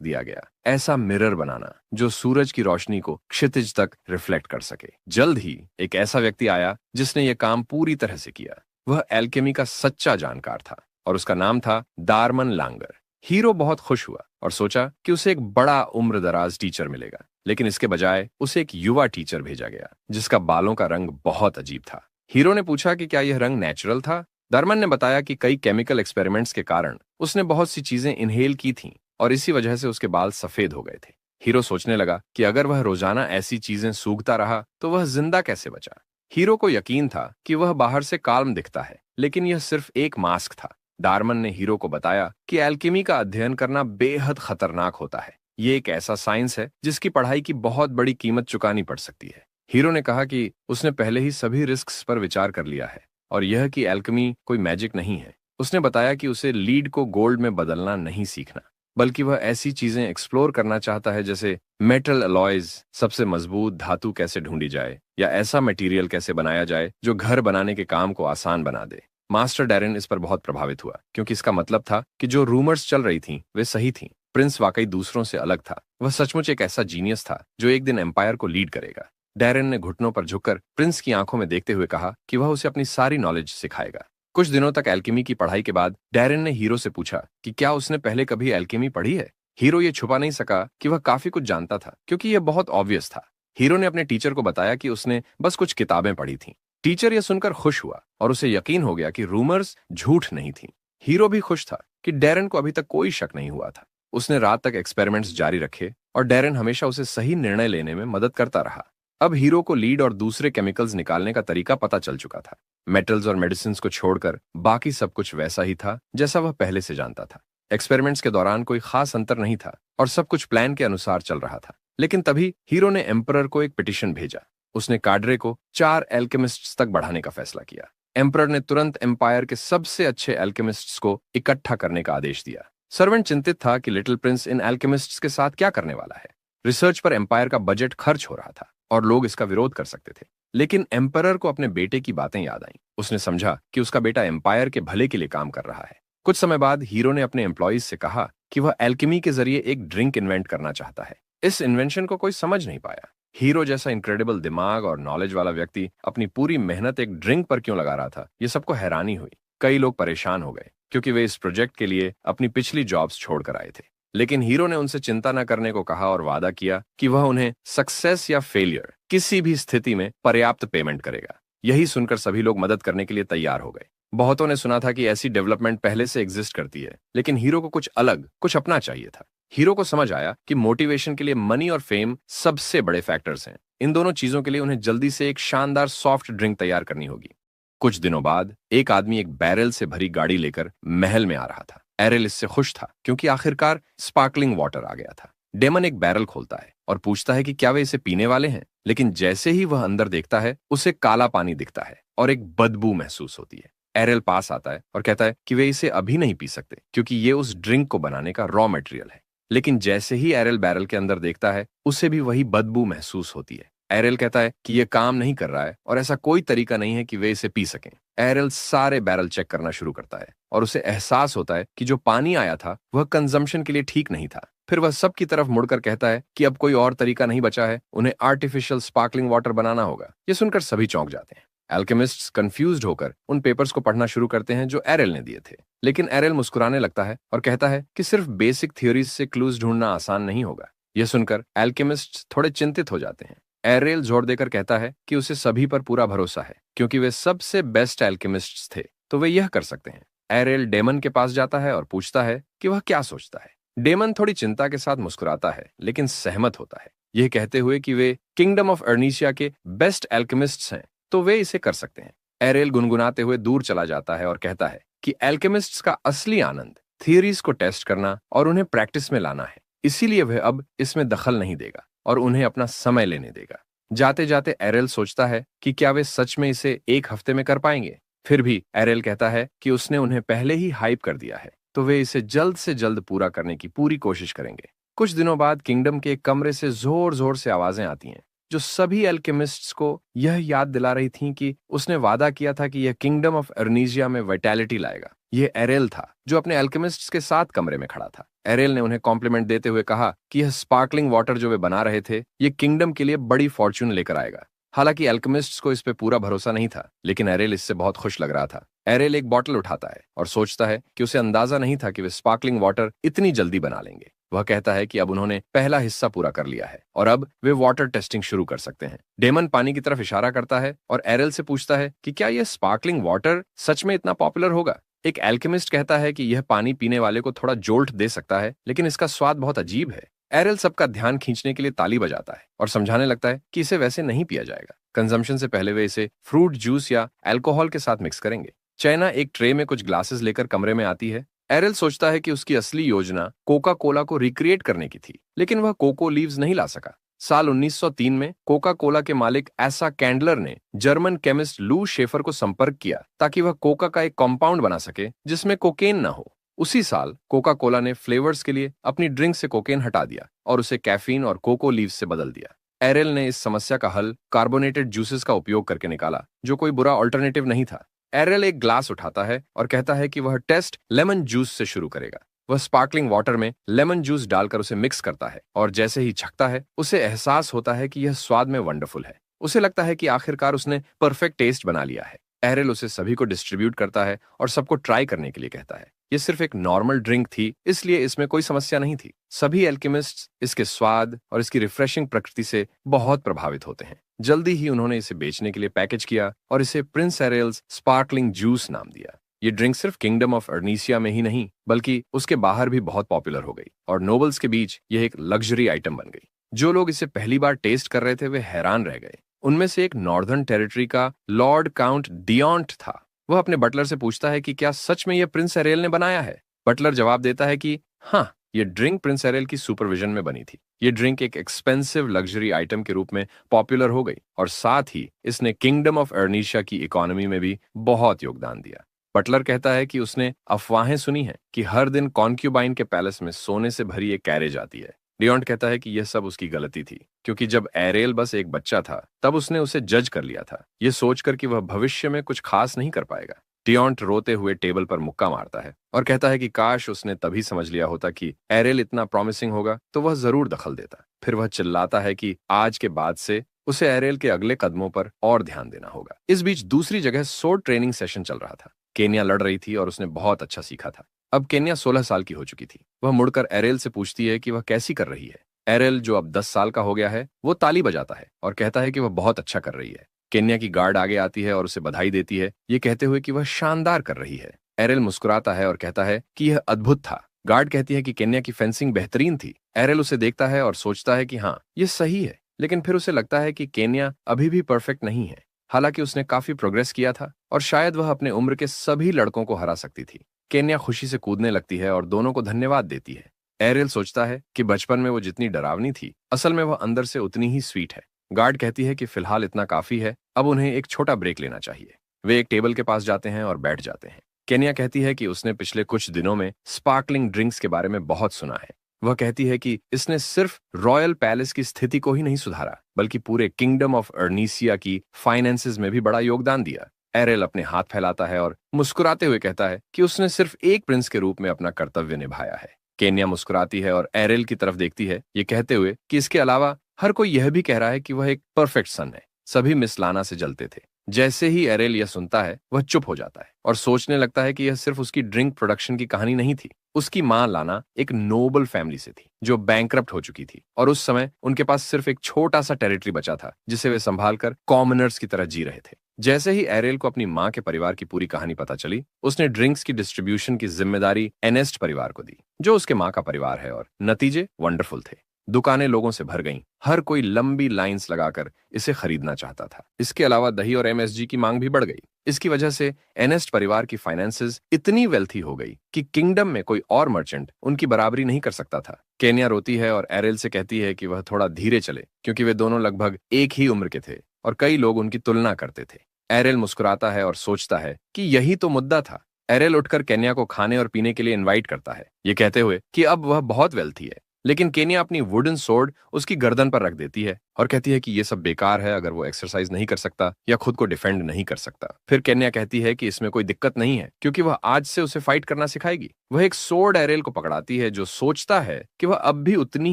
दिया गया, ऐसा मिरर बनाना जो सूरज की रोशनी को क्षितिज तक रिफ्लेक्ट कर सके। जल्द ही एक ऐसा व्यक्ति आया जिसने यह काम पूरी तरह से किया। वह एल्केमी का सच्चा जानकार था और उसका नाम था दारमन लांगर। हीरो बहुत खुश हुआ और सोचा कि उसे एक बड़ा उम्रदराज टीचर मिलेगा, लेकिन इसके बजाय उसे एक युवा टीचर भेजा गया जिसका बालों का रंग बहुत अजीब था। हीरो ने पूछा कि क्या यह रंग नेचुरल था। दरमन ने बताया कि कई केमिकल एक्सपेरिमेंट्स के कारण उसने बहुत सी चीजें इनहेल की थीं और इसी वजह से उसके बाल सफेद हो गए थे। हीरो सोचने लगा कि अगर वह रोजाना ऐसी चीजें सूंघता रहा तो वह जिंदा कैसे बचा। हीरो को यकीन था कि वह बाहर से काल्म दिखता है, लेकिन यह सिर्फ एक मास्क था। डार्मन ने हीरो को बताया कि एल्केमी का अध्ययन करना बेहद खतरनाक होता है। ये एक ऐसा साइंस है जिसकी पढ़ाई की बहुत बड़ी कीमत चुकानी पड़ सकती है। हीरो ने कहा कि उसने पहले ही सभी रिस्क्स पर विचार कर लिया है और यह कि एल्केमी कोई मैजिक नहीं है। उसने बताया कि उसे लीड को गोल्ड में बदलना नहीं सीखना, बल्कि वह ऐसी चीजें एक्सप्लोर करना चाहता है जैसे मेटल अलॉयज, सबसे मजबूत धातु कैसे ढूंढी जाए, या ऐसा मटेरियल कैसे बनाया जाए जो घर बनाने के काम को आसान बना दे। मास्टर डैरेन इस पर बहुत प्रभावित हुआ क्योंकि इसका मतलब था कि जो रूमर्स चल रही थीं वे सही थीं। प्रिंस वाकई दूसरों से अलग था। वह सचमुच एक ऐसा जीनियस था जो एक दिन एम्पायर को लीड करेगा। डैरेन ने घुटनों पर झुककर प्रिंस की आंखों में देखते हुए कहा कि वह उसे अपनी सारी नॉलेज सिखाएगा। कुछ दिनों तक एल्केमी की पढ़ाई के बाद डैरेन ने हीरो से पूछा कि क्या उसने पहले कभी एल्केमी पढ़ी है। हीरो ये छुपा नहीं सका कि वह काफी कुछ जानता था क्योंकि यह बहुत ऑब्वियस था। हीरो ने अपने टीचर को बताया कि उसने बस कुछ किताबें पढ़ी थीं। टीचर यह सुनकर खुश हुआ और उसे यकीन हो गया कि रूमर्स झूठ नहीं थीं। हीरो भी खुश था कि डैरेन को अभी तक कोई शक नहीं हुआ था। उसने रात तक एक्सपेरिमेंट्स जारी रखे और डैरेन हमेशा उसे सही निर्णय लेने में मदद करता रहा। अब हीरो को लीड और दूसरे केमिकल्स निकालने का तरीका पता चल चुका था। मेटल्स और मेडिसिन्स को छोड़कर बाकी सब कुछ वैसा ही था जैसा वह पहले से जानता था। एक्सपेरिमेंट्स के दौरान कोई खास अंतर नहीं था और सब कुछ प्लान के अनुसार चल रहा था। लेकिन तभी हीरो ने एम्परर को एक पिटिशन भेजा। उसने काड्रे को 4 एल्केमिस्ट्स तक बढ़ाने का फैसला किया। एम्परर ने तुरंत एम्पायर के सबसे अच्छे एल्केमिस्ट्स को इकट्ठा करने का आदेश दिया। सर्वेंट चिंतित था कि लिटिल प्रिंस इन एल्केमिस्ट्स के साथ क्या करने वाला है। रिसर्च पर एम्पायर का बजट खर्च हो रहा था और लोग इसका विरोध कर सकते थे। लेकिन एम्परर को अपने बेटे की बातें याद आईं। उसने समझा कि उसका बेटा एम्पायर के भले के लिए काम कर रहा है। कुछ समय बाद हीरो ने अपने एम्प्लॉइज से कहा कि वह एल्केमी के जरिए एक ड्रिंक इन्वेंट करना चाहता है। इस इन्वेंशन को कोई समझ नहीं पाया। हीरो जैसा इनक्रेडिबल दिमाग और नॉलेज वाला व्यक्ति अपनी पूरी मेहनत एक ड्रिंक पर क्यों लगा रहा था, ये सबको हैरानी हुई। कई लोग परेशान हो गए क्योंकि वे इस प्रोजेक्ट के लिए अपनी पिछली जॉब्स छोड़कर आए थे। लेकिन हीरो ने उनसे चिंता न करने को कहा और वादा किया कि वह उन्हें सक्सेस या फेलियर किसी भी स्थिति में पर्याप्त पेमेंट करेगा। यही सुनकर सभी लोग मदद करने के लिए तैयार हो गए। बहुतों ने सुना था कि ऐसी डेवलपमेंट पहले से एग्जिस्ट करती है, लेकिन हीरो को कुछ अलग, कुछ अपना चाहिए था। हीरो को समझ आया कि मोटिवेशन के लिए मनी और फेम सबसे बड़े फैक्टर्स हैं। इन दोनों चीजों के लिए उन्हें जल्दी से एक शानदार सॉफ्ट ड्रिंक तैयार करनी होगी। कुछ दिनों बाद एक आदमी एक बैरल से भरी गाड़ी लेकर महल में आ रहा था। एरेल इससे खुश था क्योंकि आखिरकार स्पार्कलिंग वाटर आ गया था। डेमन एक बैरल खोलता है और पूछता है कि क्या वे इसे पीने वाले हैं, लेकिन जैसे ही वह अंदर देखता है उसे काला पानी दिखता है और एक बदबू महसूस होती है। एरेल पास आता है और कहता है कि वे इसे अभी नहीं पी सकते क्योंकि ये उस ड्रिंक को बनाने का रॉ मटेरियल है। लेकिन जैसे ही एरेल बैरल के अंदर देखता है उसे भी वही बदबू महसूस होती है। एरेल कहता है कि यह काम नहीं कर रहा है और ऐसा कोई तरीका नहीं है कि वे इसे पी सकें। एरेल सारे बैरल चेक करना शुरू करता है और उसे एहसास होता है कि जो पानी आया था वह कंजम्पशन के लिए ठीक नहीं था। फिर वह सबकी तरफ मुड़कर कहता है कि अब कोई और तरीका नहीं बचा है, उन्हें आर्टिफिशियल स्पार्कलिंग वाटर बनाना होगा। ये सुनकर सभी चौंक जाते हैं। एल्केमिस्ट्स कंफ्यूज्ड होकर उन पेपर्स को पढ़ना शुरू करते हैं जो एरेल ने दिए थे। लेकिन एरेल मुस्कुराने लगता है और कहता है कि सिर्फ बेसिक थ्योरीज से क्लूज ढूंढना आसान नहीं होगा। यह सुनकर एल्केमिस्ट्स थोड़े चिंतित हो जाते हैं। एरेल जोर देकर कहता है कि उसे सभी पर पूरा भरोसा है क्योंकि वे सबसे बेस्ट एल्केमिस्ट्स थे, तो वे यह कर सकते हैं। एरेल डेमन के पास जाता है और पूछता है कि वह क्या सोचता है। डेमन थोड़ी चिंता के साथ मुस्कुराता है लेकिन सहमत होता है, यह कहते हुए कि वे किंगडम ऑफ अर्नीशिया के बेस्ट एल्केमिस्ट्स हैं, तो वे इसे कर सकते हैं। एरेल गुनगुनाते हुए दूर चला जाता है और कहता है कि एल्केमिस्ट्स का असली आनंद थियरीज को टेस्ट करना और उन्हें प्रैक्टिस में लाना है, इसीलिए वह अब इसमें दखल नहीं देगा और उन्हें अपना समय लेने देगा। जाते जाते एरेल सोचता है कि क्या वे सच में इसे एक हफ्ते में कर पाएंगे। फिर भी एरेल कहता है कि उसने उन्हें पहले ही हाइप कर दिया है, तो वे इसे जल्द से जल्द पूरा करने की पूरी कोशिश करेंगे। कुछ दिनों बाद किंगडम के एक कमरे से जोर जोर से आवाजें आती हैं जो सभी एल्केमिस्ट्स को यह याद दिला रही थीं कि उसने वादा किया था कि यह किंगडम ऑफ अर्नीजिया में वाइटैलिटी लाएगा। ये एरेल था जो अपने अल्केमिस्ट्स के साथ कमरे में खड़ा था। एरेल ने उन्हें कॉम्प्लीमेंट देते हुए कहा कि यह स्पार्कलिंग वाटर जो वे बना रहे थे ये किंगडम के लिए बड़ी फॉर्च्यून लेकर आएगा। हालांकि अल्केमिस्ट्स को इस पे पूरा भरोसा नहीं था, लेकिन एरेल इससे बहुत खुश लग रहा था। एरेल एक बॉटल उठाता है और सोचता है कि उसे अंदाजा नहीं था कि वे स्पार्कलिंग वाटर इतनी जल्दी बना लेंगे। वह कहता है कि अब उन्होंने पहला हिस्सा पूरा कर लिया है और अब वे वाटर टेस्टिंग शुरू कर सकते हैं। डेमन पानी की तरफ इशारा करता है और एरेल से पूछता है कि क्या यह स्पार्कलिंग वाटर सच में इतना पॉपुलर होगा। एक एल्केमिस्ट कहता है कि यह पानी पीने वाले को थोड़ा जोल्ट दे सकता है, लेकिन इसका स्वाद बहुत अजीब है। एरेल सबका ध्यान खींचने के लिए ताली बजाता है और समझाने लगता है कि इसे वैसे नहीं पिया जाएगा। कंजम्पशन से पहले वे इसे फ्रूट जूस या अल्कोहल के साथ मिक्स करेंगे। चैना एक ट्रे में कुछ ग्लासेस लेकर कमरे में आती है। एरेल सोचता है कि उसकी असली योजना कोका कोला को रिक्रिएट करने की थी, लेकिन वह कोको लीव्स नहीं ला सका। साल 1903 में कोका कोला के मालिक एसा कैंडलर ने जर्मन केमिस्ट लू शेफर को संपर्क किया ताकि वह कोका का एक कॉम्पाउंड बना सके जिसमें कोकेन न हो। उसी साल कोका कोला ने फ्लेवर्स के लिए अपनी ड्रिंक से कोकेन हटा दिया और उसे कैफीन और कोको लीव्स से बदल दिया। एरेल ने इस समस्या का हल कार्बोनेटेड जूसेस का उपयोग करके निकाला, जो कोई बुरा ऑल्टरनेटिव नहीं था। एरेल एक ग्लास उठाता है और कहता है कि वह टेस्ट लेमन जूस से शुरू करेगा। वह स्पार्कलिंग वाटर में लेमन जूस डालकर उसे मिक्स करता है और जैसे ही छकता है उसे एहसास होता है कि यह स्वाद में वंडरफुल है। उसे लगता है कि आखिरकार उसने परफेक्ट टेस्ट बना लिया है। एरेल उसे सभी को डिस्ट्रीब्यूट करता है और सबको ट्राई करने के लिए कहता है। यह सिर्फ एक नॉर्मल ड्रिंक थी, इसलिए इसमें कोई समस्या नहीं थी। सभी एल्केमिस्ट्स इसके स्वाद और इसकी रिफ्रेशिंग प्रकृति से बहुत प्रभावित होते हैं। जल्दी ही उन्होंने इसे बेचने के लिए पैकेज किया और इसे प्रिंस एरेल्स स्पार्कलिंग जूस नाम दिया। ये ड्रिंक सिर्फ किंगडम ऑफ अर्नीसिया में ही नहीं बल्कि उसके बाहर भी बहुत पॉपुलर हो गई और नोबल्स के बीच यह एक लग्जरी आइटम बन गई। जो लोग इसे पहली बार टेस्ट कर रहे थे वे हैरान रह गए। उनमें से एक नॉर्दर्न टेरिटरी का लॉर्ड काउंट डियोंट था। वह अपने बटलर से पूछता है कि क्या सच में यह प्रिंस एरेल ने बनाया है। बटलर जवाब देता है कि हाँ, यह ड्रिंक प्रिंस एरेल की सुपरविजन में बनी थी। यह ड्रिंक एक एक्सपेंसिव लग्जरी आइटम के रूप में पॉपुलर हो गई और साथ ही इसने किंगडम ऑफ अर्नीशिया की इकोनॉमी में भी बहुत योगदान दिया। बटलर कहता है कि उसने अफवाहें सुनी हैं कि हर दिन कॉन्क्यूबाइन के पैलेस में सोने से भरी एक कैरेज आती है। डियोंट कहता है कि यह सब उसकी गलती थी, क्योंकि जब एरेल बस एक बच्चा था तब उसने उसे जज कर लिया था, यह सोचकर कि वह भविष्य में कुछ खास नहीं कर पाएगा। डियोंट रोते हुए टेबल पर मुक्का मारता है और कहता है कि काश उसने तभी समझ लिया होता कि एरेल इतना प्रॉमिसिंग होगा तो वह जरूर दखल देता। फिर वह चिल्लाता है कि आज के बाद से उसे एरेल के अगले कदमों पर और ध्यान देना होगा। इस बीच दूसरी जगह सोर्ड ट्रेनिंग सेशन चल रहा था। केन्या लड़ रही थी और उसने बहुत अच्छा सीखा था। अब केन्या 16 साल की हो चुकी थी। वह मुड़कर एरेल से पूछती है कि वह कैसी कर रही है। एरेल, जो अब 10 साल का हो गया है, वो ताली बजाता है और कहता है कि वह बहुत अच्छा कर रही है। केन्या की गार्ड आगे आती है और उसे बधाई देती है, ये कहते हुए कि वह शानदार कर रही है। एरेल मुस्कुराता है और कहता है कि यह अद्भुत था। गार्ड कहती है कि केन्या की फेंसिंग बेहतरीन थी। एरेल उसे देखता है और सोचता है कि हाँ, ये सही है, लेकिन फिर उसे लगता है कि केन्या अभी भी परफेक्ट नहीं है। हालांकि उसने काफी प्रोग्रेस किया था और शायद वह अपने उम्र के सभी लड़कों को हरा सकती थी। केन्या खुशी से कूदने लगती है और दोनों को धन्यवाद देती है। एरेल सोचता है कि बचपन में वो जितनी डरावनी थी, असल में वह अंदर से उतनी ही स्वीट है। गार्ड कहती है कि फिलहाल इतना काफी है, अब उन्हें एक छोटा ब्रेक लेना चाहिए। वे एक टेबल के पास जाते हैं और बैठ जाते हैं। केन्या कहती है कि उसने पिछले कुछ दिनों में स्पार्कलिंग ड्रिंक्स के बारे में बहुत सुना है। वह कहती है कि इसने सिर्फ रॉयल पैलेस की स्थिति को ही नहीं सुधारा, बल्कि पूरे किंगडम ऑफ अर्नीसिया की फाइनेंसेस में भी बड़ा योगदान दिया। एरेल अपने हाथ फैलाता है और मुस्कुराते हुए कहता है कि उसने सिर्फ एक प्रिंस के रूप में अपना कर्तव्य निभाया है। केन्या मुस्कुराती है और एरेल की तरफ देखती है, ये कहते हुए कि इसके अलावा हर कोई यह भी कह रहा है कि वह एक परफेक्ट सन है। सभी मिस लाना से जलते थे। जैसे ही एरेल यह सुनता है, वह चुप हो जाता है और सोचने लगता है कि यह सिर्फ उसकी ड्रिंक प्रोडक्शन की कहानी नहीं थी। उसकी मां लाना एक नोबल फैमिली से थी जो बैंकरप्ट हो चुकी थी और उस समय उनके पास सिर्फ एक छोटा सा टेरिटरी बचा था जिसे वे संभालकर कॉमनर्स की तरह जी रहे थे। जैसे ही एरेल को अपनी मां के परिवार की पूरी कहानी पता चली, उसने ड्रिंक्स की डिस्ट्रीब्यूशन की जिम्मेदारी एनेस्ट परिवार को दी, जो उसके मां का परिवार है, और नतीजे वंडरफुल थे। दुकानें लोगों से भर गईं। हर कोई लंबी लाइंस लगाकर इसे खरीदना चाहता था। इसके अलावा दही और एमएसजी की मांग भी बढ़ गई। इसकी वजह से एनेस्ट परिवार की फाइनेंसेस इतनी वेल्थी हो गई कि किंगडम में कोई और मर्चेंट उनकी बराबरी नहीं कर सकता था। केन्या रोती है और एरेल से कहती है कि वह थोड़ा धीरे चले, क्योंकि वे दोनों लगभग एक ही उम्र के थे और कई लोग उनकी तुलना करते थे। एरेल मुस्कुराता है और सोचता है कि यही तो मुद्दा था। एरेल उठकर केन्या को खाने और पीने के लिए इनवाइट करता है, ये कहते हुए कि अब वह बहुत वेल्थी है, लेकिन केन्या अपनी वुडन सोर्ड उसकी गर्दन पर रख देती है और कहती है कि ये सब बेकार है अगर वो एक्सरसाइज नहीं कर सकता या खुद को डिफेंड नहीं कर सकता। फिर केन्या कहती है कि इसमें कोई दिक्कत नहीं है क्योंकि वह आज से उसे फाइट करना सिखाएगी। वह एक सोर्ड एरेल को पकड़ाती है जो सोचता है कि वह अब भी उतनी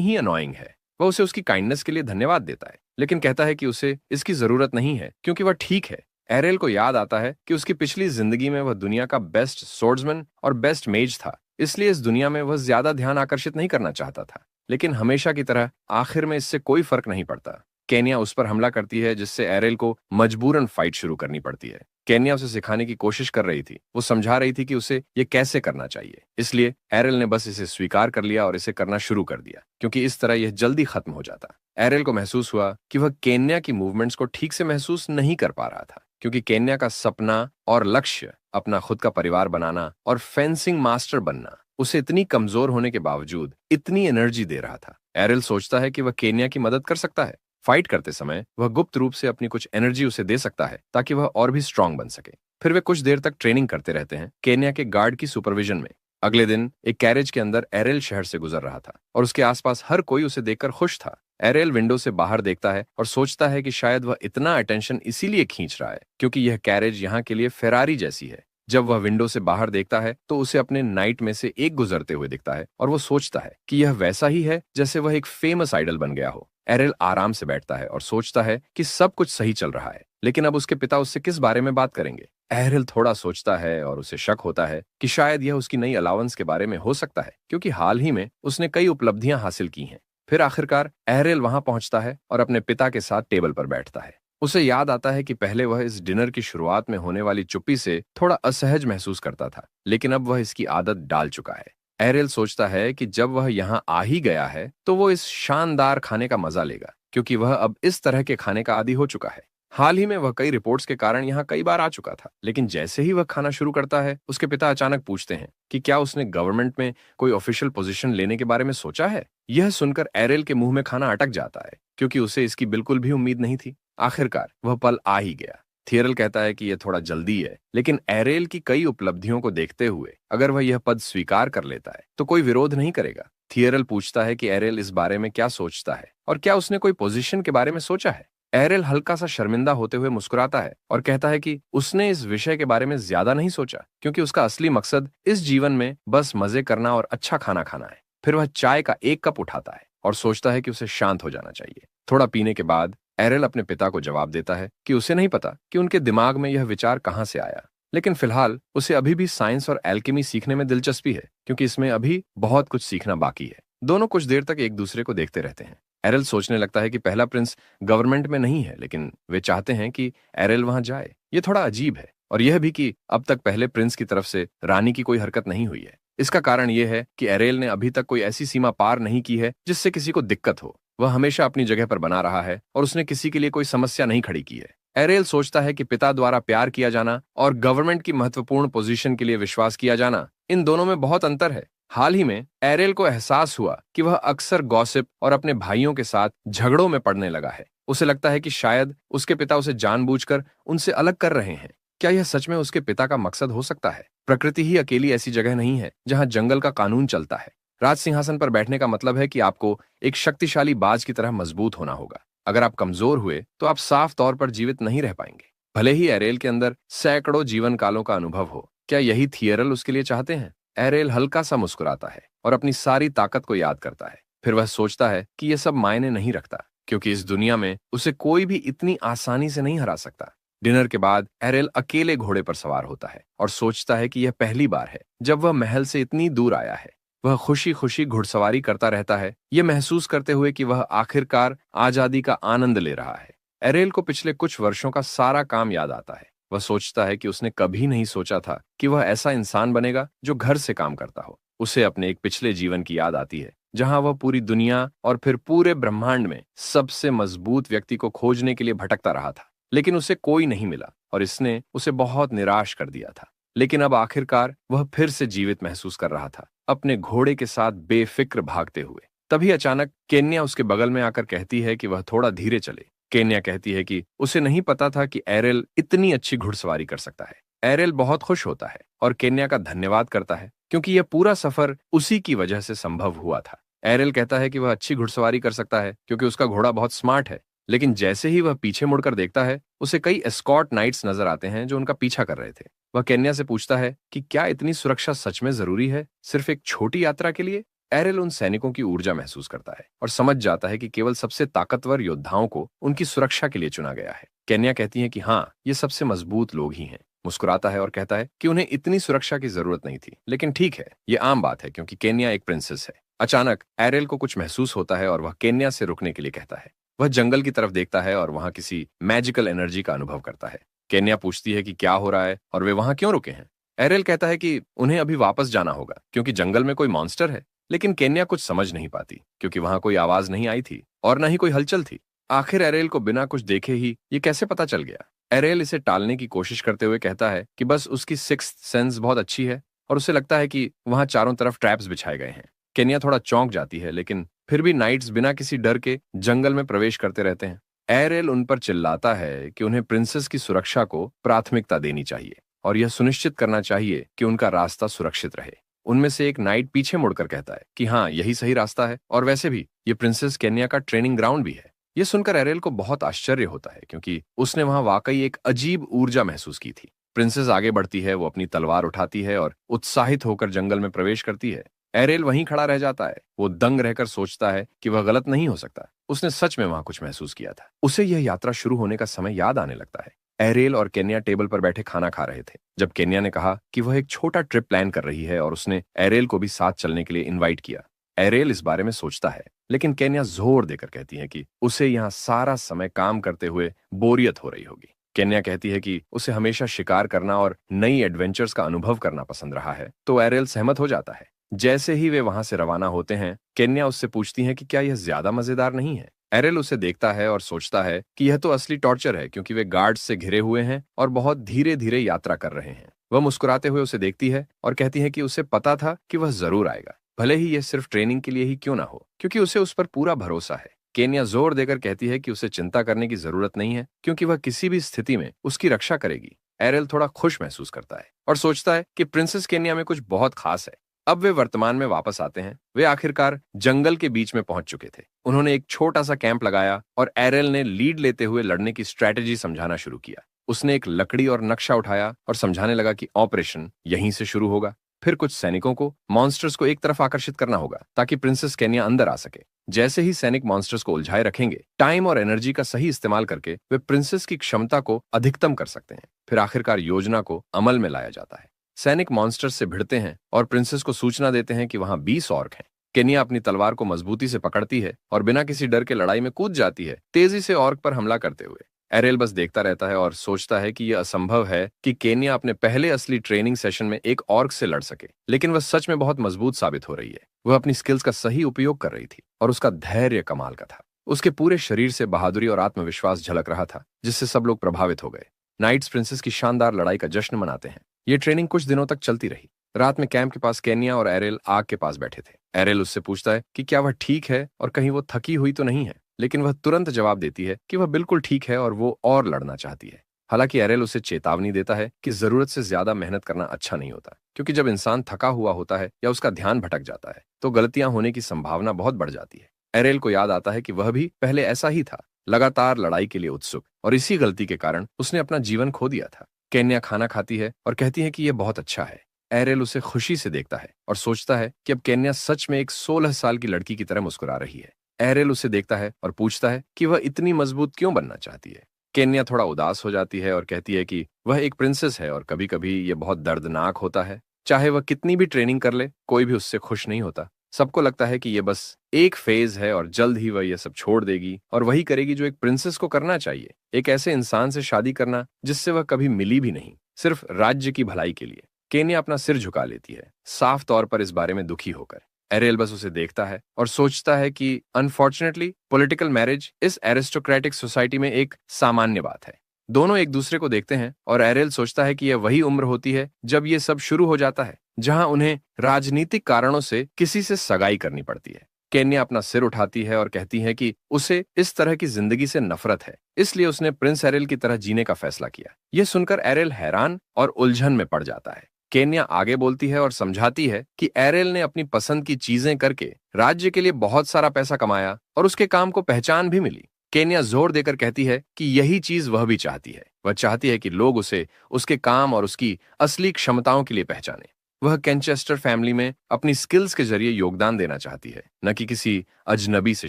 ही अनोइंग है। वह उसे उसकी काइंडनेस के लिए धन्यवाद देता है लेकिन कहता है कि उसे इसकी जरूरत नहीं है क्योंकि वह ठीक है। एरेल को याद आता है कि उसकी पिछली जिंदगी में वह दुनिया का बेस्ट सोर्ड्समैन और बेस्ट मेज था, इसलिए इस दुनिया में वह ज्यादा ध्यान आकर्षित नहीं करना चाहता था। लेकिन हमेशा की तरह आखिर में इससे कोई फर्क नहीं पड़ता। केन्या उस पर हमला करती है जिससे एरेल को मजबूरन फाइट शुरू करनी पड़ती है। केन्या उसे सिखाने की कोशिश कर रही थी, वो समझा रही थी कि उसे ये कैसे करना चाहिए, इसलिए एरेल ने बस इसे स्वीकार कर लिया और इसे करना शुरू कर दिया क्योंकि इस तरह यह जल्दी खत्म हो जाता। एरेल को महसूस हुआ कि वह केन्या की मूवमेंट्स को ठीक से महसूस नहीं कर पा रहा था क्योंकि केन्या का सपना और लक्ष्य अपना खुद का परिवार बनाना और फेंसिंग मास्टर बनना उसे इतनी कमजोर होने के बावजूद इतनी एनर्जी दे रहा था। एरेल सोचता है कि वह केन्या की मदद कर सकता है। फाइट करते समय वह गुप्त रूप से अपनी कुछ एनर्जी उसे दे सकता है ताकि वह और भी स्ट्रांग बन सके। फिर वे कुछ देर तक ट्रेनिंग करते रहते हैं केन्या के गार्ड की सुपरविजन में। अगले दिन एक कैरेज के अंदर एरेल शहर से गुजर रहा था और उसके आसपास हर कोई उसे देखकर खुश था। एरेल विंडो से बाहर देखता है और सोचता है कि शायद वह इतना अटेंशन इसीलिए खींच रहा है क्योंकि यह कैरेज यहाँ के लिए फेरारी जैसी है। जब वह विंडो से बाहर देखता है तो उसे अपने नाइट में से एक गुजरते हुए दिखता है और वो सोचता है कि यह वैसा ही है जैसे वह एक फेमस आइडल बन गया हो। एरेल आराम से बैठता है और सोचता है कि सब कुछ सही चल रहा है, लेकिन अब उसके पिता उससे किस बारे में बात करेंगे। एरेल थोड़ा सोचता है और उसे शक होता है कि शायद यह उसकी नई अलाउंस के बारे में हो सकता है क्योंकि हाल ही में उसने कई उपलब्धियां हासिल की हैं। फिर आखिरकार एरेल वहां पहुंचता है और अपने पिता के साथ टेबल पर बैठता है। उसे याद आता है कि पहले वह इस डिनर की शुरुआत में होने वाली चुप्पी से थोड़ा असहज महसूस करता था, लेकिन अब वह इसकी आदत डाल चुका है। एरेल सोचता है कि जब वह यहाँ आ ही गया है तो वो इस शानदार खाने का मजा लेगा क्योंकि वह अब इस तरह के खाने का आदी हो चुका है। हाल ही में वह कई रिपोर्ट्स के कारण यहाँ कई बार आ चुका था, लेकिन जैसे ही वह खाना शुरू करता है उसके पिता अचानक पूछते हैं कि क्या उसने गवर्नमेंट में कोई ऑफिशियल पोजीशन लेने के बारे में सोचा है। यह सुनकर एरेल के मुंह में खाना अटक जाता है क्योंकि उसे इसकी बिल्कुल भी उम्मीद नहीं थी। आखिरकार वह पल आ ही गया। थियरल कहता है कि यह थोड़ा जल्दी है, लेकिन एरेल की कई उपलब्धियों को देखते हुए अगर वह यह पद स्वीकार कर लेता है तो कोई विरोध नहीं करेगा। थियरल पूछता है कि एरेल इस बारे में क्या सोचता है और क्या उसने कोई पोजीशन के बारे में सोचा है। एरेल हल्का सा शर्मिंदा होते हुए मुस्कुराता है और कहता है कि उसने इस विषय के बारे में ज्यादा नहीं सोचा क्योंकि उसका असली मकसद इस जीवन में बस मजे करना और अच्छा खाना खाना है। फिर वह चाय का एक कप उठाता है और सोचता है कि उसे शांत हो जाना चाहिए। थोड़ा पीने के बाद एरेल अपने पिता को जवाब देता है कि उसे नहीं पता कि उनके दिमाग में यह विचार कहां से आया, लेकिन फिलहाल उसे अभी भी साइंस और एल्केमी सीखने में दिलचस्पी है क्योंकि इसमें अभी बहुत कुछ सीखना बाकी है। दोनों कुछ देर तक एक दूसरे को देखते रहते हैं। एरेल सोचने लगता है कि पहला प्रिंस गवर्नमेंट में नहीं है, लेकिन वे चाहते हैं कि एरेल वहां जाए। ये थोड़ा अजीब है, और यह भी कि अब तक पहले प्रिंस की तरफ से रानी की कोई हरकत नहीं हुई है। इसका कारण यह है कि एरेल ने अभी तक कोई ऐसी सीमा पार नहीं की है जिससे किसी को दिक्कत हो। वह हमेशा अपनी जगह पर बना रहा है और उसने किसी के लिए कोई समस्या नहीं खड़ी की है। एरेल सोचता है कि पिता द्वारा प्यार किया जाना और गवर्नमेंट की महत्वपूर्ण पोजीशन के लिए विश्वास किया जाना, इन दोनों में बहुत अंतर है। हाल ही में एरेल को एहसास हुआ कि वह अक्सर गॉसिप और अपने भाइयों के साथ झगड़ों में पड़ने लगा है। उसे लगता है कि शायद उसके पिता उसे जानबूझकर उनसे अलग कर रहे हैं। क्या यह सच में उसके पिता का मकसद हो सकता है? प्रकृति ही अकेली ऐसी जगह नहीं है जहां जंगल का कानून चलता है। राज सिंहासन पर बैठने का मतलब है कि आपको एक शक्तिशाली बाज की तरह मजबूत होना होगा। अगर आप कमजोर हुए तो आप साफ तौर पर जीवित नहीं रह पाएंगे, भले ही एरेल के अंदर सैकड़ों जीवन कालों का अनुभव हो। क्या यही थियरल उसके लिए चाहते हैं? एरेल हल्का सा मुस्कुराता है और अपनी सारी ताकत को याद करता है। फिर वह सोचता है कि यह सब मायने नहीं रखता क्योंकि इस दुनिया में उसे कोई भी इतनी आसानी से नहीं हरा सकता। डिनर के बाद एरेल अकेले घोड़े पर सवार होता है और सोचता है कि यह पहली बार है जब वह महल से इतनी दूर आया है। वह खुशी खुशी घुड़सवारी करता रहता है, यह महसूस करते हुए कि वह आखिरकार आजादी का आनंद ले रहा है। एरेल को पिछले कुछ वर्षों का सारा काम याद आता है। वह सोचता है कि उसने कभी नहीं सोचा था कि वह ऐसा इंसान बनेगा जो घर से काम करता हो। उसे अपने एक पिछले जीवन की याद आती है जहां वह पूरी दुनिया और फिर पूरे ब्रह्मांड में सबसे मजबूत व्यक्ति को खोजने के लिए भटकता रहा था, लेकिन उसे कोई नहीं मिला और इसने उसे बहुत निराश कर दिया था। लेकिन अब आखिरकार वह फिर से जीवित महसूस कर रहा था, अपने घोड़े के साथ बेफिक्र भागते हुए। तभी अचानक केन्या उसके बगल में आकर कहती है कि वह थोड़ा धीरे चले। केन्या कहती है कि उसे नहीं पता था कि एरेल इतनी अच्छी घुड़सवारी कर सकता है। एरेल बहुत खुश होता है और केन्या का धन्यवाद करता है क्योंकि यह पूरा सफर उसी की वजह से संभव हुआ था। एरियल कहता है कि वह अच्छी घुड़सवारी कर सकता है क्योंकि उसका घोड़ा बहुत स्मार्ट है, लेकिन जैसे ही वह पीछे मुड़कर देखता है, उसे कई एस्कॉर्ट नाइट्स नजर आते हैं जो उनका पीछा कर रहे थे। वह केन्या से पूछता है कि क्या इतनी सुरक्षा सच में जरूरी है, सिर्फ एक छोटी यात्रा के लिए। एरियल उन सैनिकों की ऊर्जा महसूस करता है और समझ जाता है कि केवल सबसे ताकतवर योद्धाओं को उनकी सुरक्षा के लिए चुना गया है। केन्या कहती है कि हाँ, ये सबसे मजबूत लोग ही हैं। मुस्कुराता है और कहता है कि उन्हें इतनी सुरक्षा की जरूरत नहीं थी, लेकिन ठीक है, ये आम बात है क्योंकि केन्या एक प्रिंसेस है। अचानक एरियल को कुछ महसूस होता है और वह केन्या से रुकने के लिए कहता है। वह जंगल की तरफ देखता है और वहां किसी मैजिकल एनर्जी का अनुभव करता है। केन्या पूछती है कि क्या हो रहा है और वे वहां क्यों रुके हैं। एरियल कहता है कि उन्हें अभी वापस जाना होगा क्योंकि जंगल में कोई मॉन्स्टर है, लेकिन केन्या कुछ समझ नहीं पाती क्योंकि वहां कोई आवाज नहीं आई थी और न ही कोई हलचल थी। आखिर एरियल को बिना कुछ देखे ही ये कैसे पता चल गया। एरियल इसे टालने की कोशिश करते हुए कहता है कि बस उसकी सिक्स्थ सेंस बहुत अच्छी है और उसे लगता है कि वहां चारों तरफ ट्रैप्स बिछाए गए हैं। केन्या थोड़ा चौंक जाती है, लेकिन फिर भी नाइट्स बिना किसी डर के जंगल में प्रवेश करते रहते हैं। एरियल उन पर चिल्लाता है कि उन्हें प्रिंसेस की सुरक्षा को प्राथमिकता देनी चाहिए और यह सुनिश्चित करना चाहिए कि उनका रास्ता सुरक्षित रहे। उनमें से एक नाइट पीछे मुड़कर कहता है कि हाँ, यही सही रास्ता है और वैसे भी ये प्रिंसेस केन्या का ट्रेनिंग ग्राउंड भी है। ये सुनकर एरियल को बहुत आश्चर्य होता है क्योंकि उसने वहां वाकई एक अजीब ऊर्जा महसूस की थी। प्रिंसेस आगे बढ़ती है, वो अपनी तलवार उठाती है और उत्साहित होकर जंगल में प्रवेश करती है। एरियल वहीं खड़ा रह जाता है। वो दंग रहकर सोचता है कि वह गलत नहीं हो सकता, उसने सच में वहां कुछ महसूस किया था। उसे यह यात्रा शुरू होने का समय याद आने लगता है। एरियल और केन्या टेबल पर बैठे खाना खा रहे थे जब केन्या ने कहा कि वह एक छोटा ट्रिप प्लान कर रही है और उसने एरियल को भी साथ चलने के लिए इनवाइट किया। एरियल इस बारे में सोचता है, लेकिन केन्या जोर देकर कहती है कि उसे यहाँ सारा समय काम करते हुए बोरियत हो रही होगी। केन्या कहती है कि उसे हमेशा शिकार करना और नई एडवेंचर्स का अनुभव करना पसंद रहा है, तो एरियल सहमत हो जाता है। जैसे ही वे वहां से रवाना होते हैं, केन्या उससे पूछती है कि क्या यह ज्यादा मजेदार नहीं है। एरियल उसे देखता है और सोचता है कि यह तो असली टॉर्चर है क्योंकि वे गार्ड्स से घिरे हुए हैं और बहुत धीरे धीरे यात्रा कर रहे हैं। वह मुस्कुराते हुए उसे देखती है और कहती है कि उसे पता था कि वह जरूर आएगा, भले ही यह सिर्फ ट्रेनिंग के लिए ही क्यों ना हो, क्योंकि उसे उस पर पूरा भरोसा है। केन्या जोर देकर कहती है कि उसे चिंता करने की जरूरत नहीं है क्योंकि वह किसी भी स्थिति में उसकी रक्षा करेगी। एरियल थोड़ा खुश महसूस करता है और सोचता है कि प्रिंसेस केन्या में कुछ बहुत खास है। अब वे वर्तमान में वापस आते हैं। वे आखिरकार जंगल के बीच में पहुंच चुके थे। उन्होंने एक छोटा सा कैंप लगाया और एरियल ने लीड लेते हुए लड़ने की स्ट्रेटेजी समझाना शुरू किया। उसने एक लकड़ी और नक्शा उठाया और समझाने लगा कि ऑपरेशन यहीं से शुरू होगा। फिर कुछ सैनिकों को मॉन्स्टर्स को एक तरफ आकर्षित करना होगा ताकि प्रिंसेस केन्या अंदर आ सके। जैसे ही सैनिक मॉन्स्टर्स को उलझाए रखेंगे, टाइम और एनर्जी का सही इस्तेमाल करके वे प्रिंसेस की क्षमता को अधिकतम कर सकते हैं। फिर आखिरकार योजना को अमल में लाया जाता है। सैनिक मॉन्स्टर्स से भिड़ते हैं और प्रिंसेस को सूचना देते हैं कि वहां 20 ऑर्क हैं। केन्या अपनी तलवार को मजबूती से पकड़ती है और बिना किसी डर के लड़ाई में कूद जाती है, तेजी से ऑर्क पर हमला करते हुए। एरियल बस देखता रहता है और सोचता है कि यह असंभव है कि केन्या अपने पहले असली ट्रेनिंग सेशन में एक ऑर्क से लड़ सके, लेकिन वह सच में बहुत मजबूत साबित हो रही है। वह अपनी स्किल्स का सही उपयोग कर रही थी और उसका धैर्य कमाल का था। उसके पूरे शरीर से बहादुरी और आत्मविश्वास झलक रहा था, जिससे सब लोग प्रभावित हो गए। नाइट्स प्रिंसेस की शानदार लड़ाई का जश्न मनाते हैं। ये ट्रेनिंग कुछ दिनों तक चलती रही। रात में कैंप के पास केन्या और एरियल आग के पास बैठे थे। एरियल उससे पूछता है कि क्या वह ठीक है और कहीं वो थकी हुई तो नहीं है, लेकिन वह तुरंत जवाब देती है कि वह बिल्कुल ठीक है और वो और लड़ना चाहती है। हालांकि एरियल उसे चेतावनी देता है कि जरूरत से ज्यादा मेहनत करना अच्छा नहीं होता, क्योंकि जब इंसान थका हुआ होता है या उसका ध्यान भटक जाता है तो गलतियां होने की संभावना बहुत बढ़ जाती है। एरियल को याद आता है कि वह भी पहले ऐसा ही था, लगातार लड़ाई के लिए उत्सुक, और इसी गलती के कारण उसने अपना जीवन खो दिया था। केन्या खाना खाती है और कहती है कि यह बहुत अच्छा है। एरियल उसे खुशी से देखता है और सोचता है कि अब केन्या सच में एक 16 साल की लड़की की तरह मुस्कुरा रही है। एरियल उसे देखता है और पूछता है कि वह इतनी मजबूत क्यों बनना चाहती है। केन्या थोड़ा उदास हो जाती है और कहती है कि वह एक प्रिंसेस है और कभी कभी यह बहुत दर्दनाक होता है। चाहे वह कितनी भी ट्रेनिंग कर ले, कोई भी उससे खुश नहीं होता। सबको लगता है कि यह बस एक फेज है और जल्द ही वह यह सब छोड़ देगी और वही करेगी जो एक प्रिंसेस को करना चाहिए, एक ऐसे इंसान से शादी करना जिससे वह कभी मिली भी नहीं, सिर्फ राज्य की भलाई के लिए। केन्या अपना सिर झुका लेती है, साफ तौर पर इस बारे में दुखी होकर। एरियल बस उसे देखता है और सोचता है कि अनफॉर्चुनेटली पॉलिटिकल मैरिज इस एरिस्टोक्रेटिक सोसाइटी में एक सामान्य बात है। दोनों एक दूसरे को देखते हैं और एरियल सोचता है कि यह वही उम्र होती है जब ये सब शुरू हो जाता है, जहां उन्हें राजनीतिक कारणों से किसी से सगाई करनी पड़ती है। केन्या अपना सिर उठाती है और कहती है कि उसे इस तरह की जिंदगी से नफरत है, इसलिए उसने प्रिंस एरियल की तरह जीने का फैसला किया। यह सुनकर एरियल हैरान और उलझन में पड़ जाता है। केन्या आगे बोलती है और समझाती है कि एरेल ने अपनी पसंद की चीजें करके राज्य के लिए बहुत सारा पैसा कमाया और उसके काम को पहचान भी मिली। केन्या जोर देकर कहती है कि यही चीज वह भी चाहती है। वह चाहती है कि लोग उसे उसके काम और उसकी असली क्षमताओं के लिए पहचाने। वह कैनचेस्टर फैमिली में अपनी स्किल्स के जरिए योगदान देना चाहती है, न कि किसी अजनबी से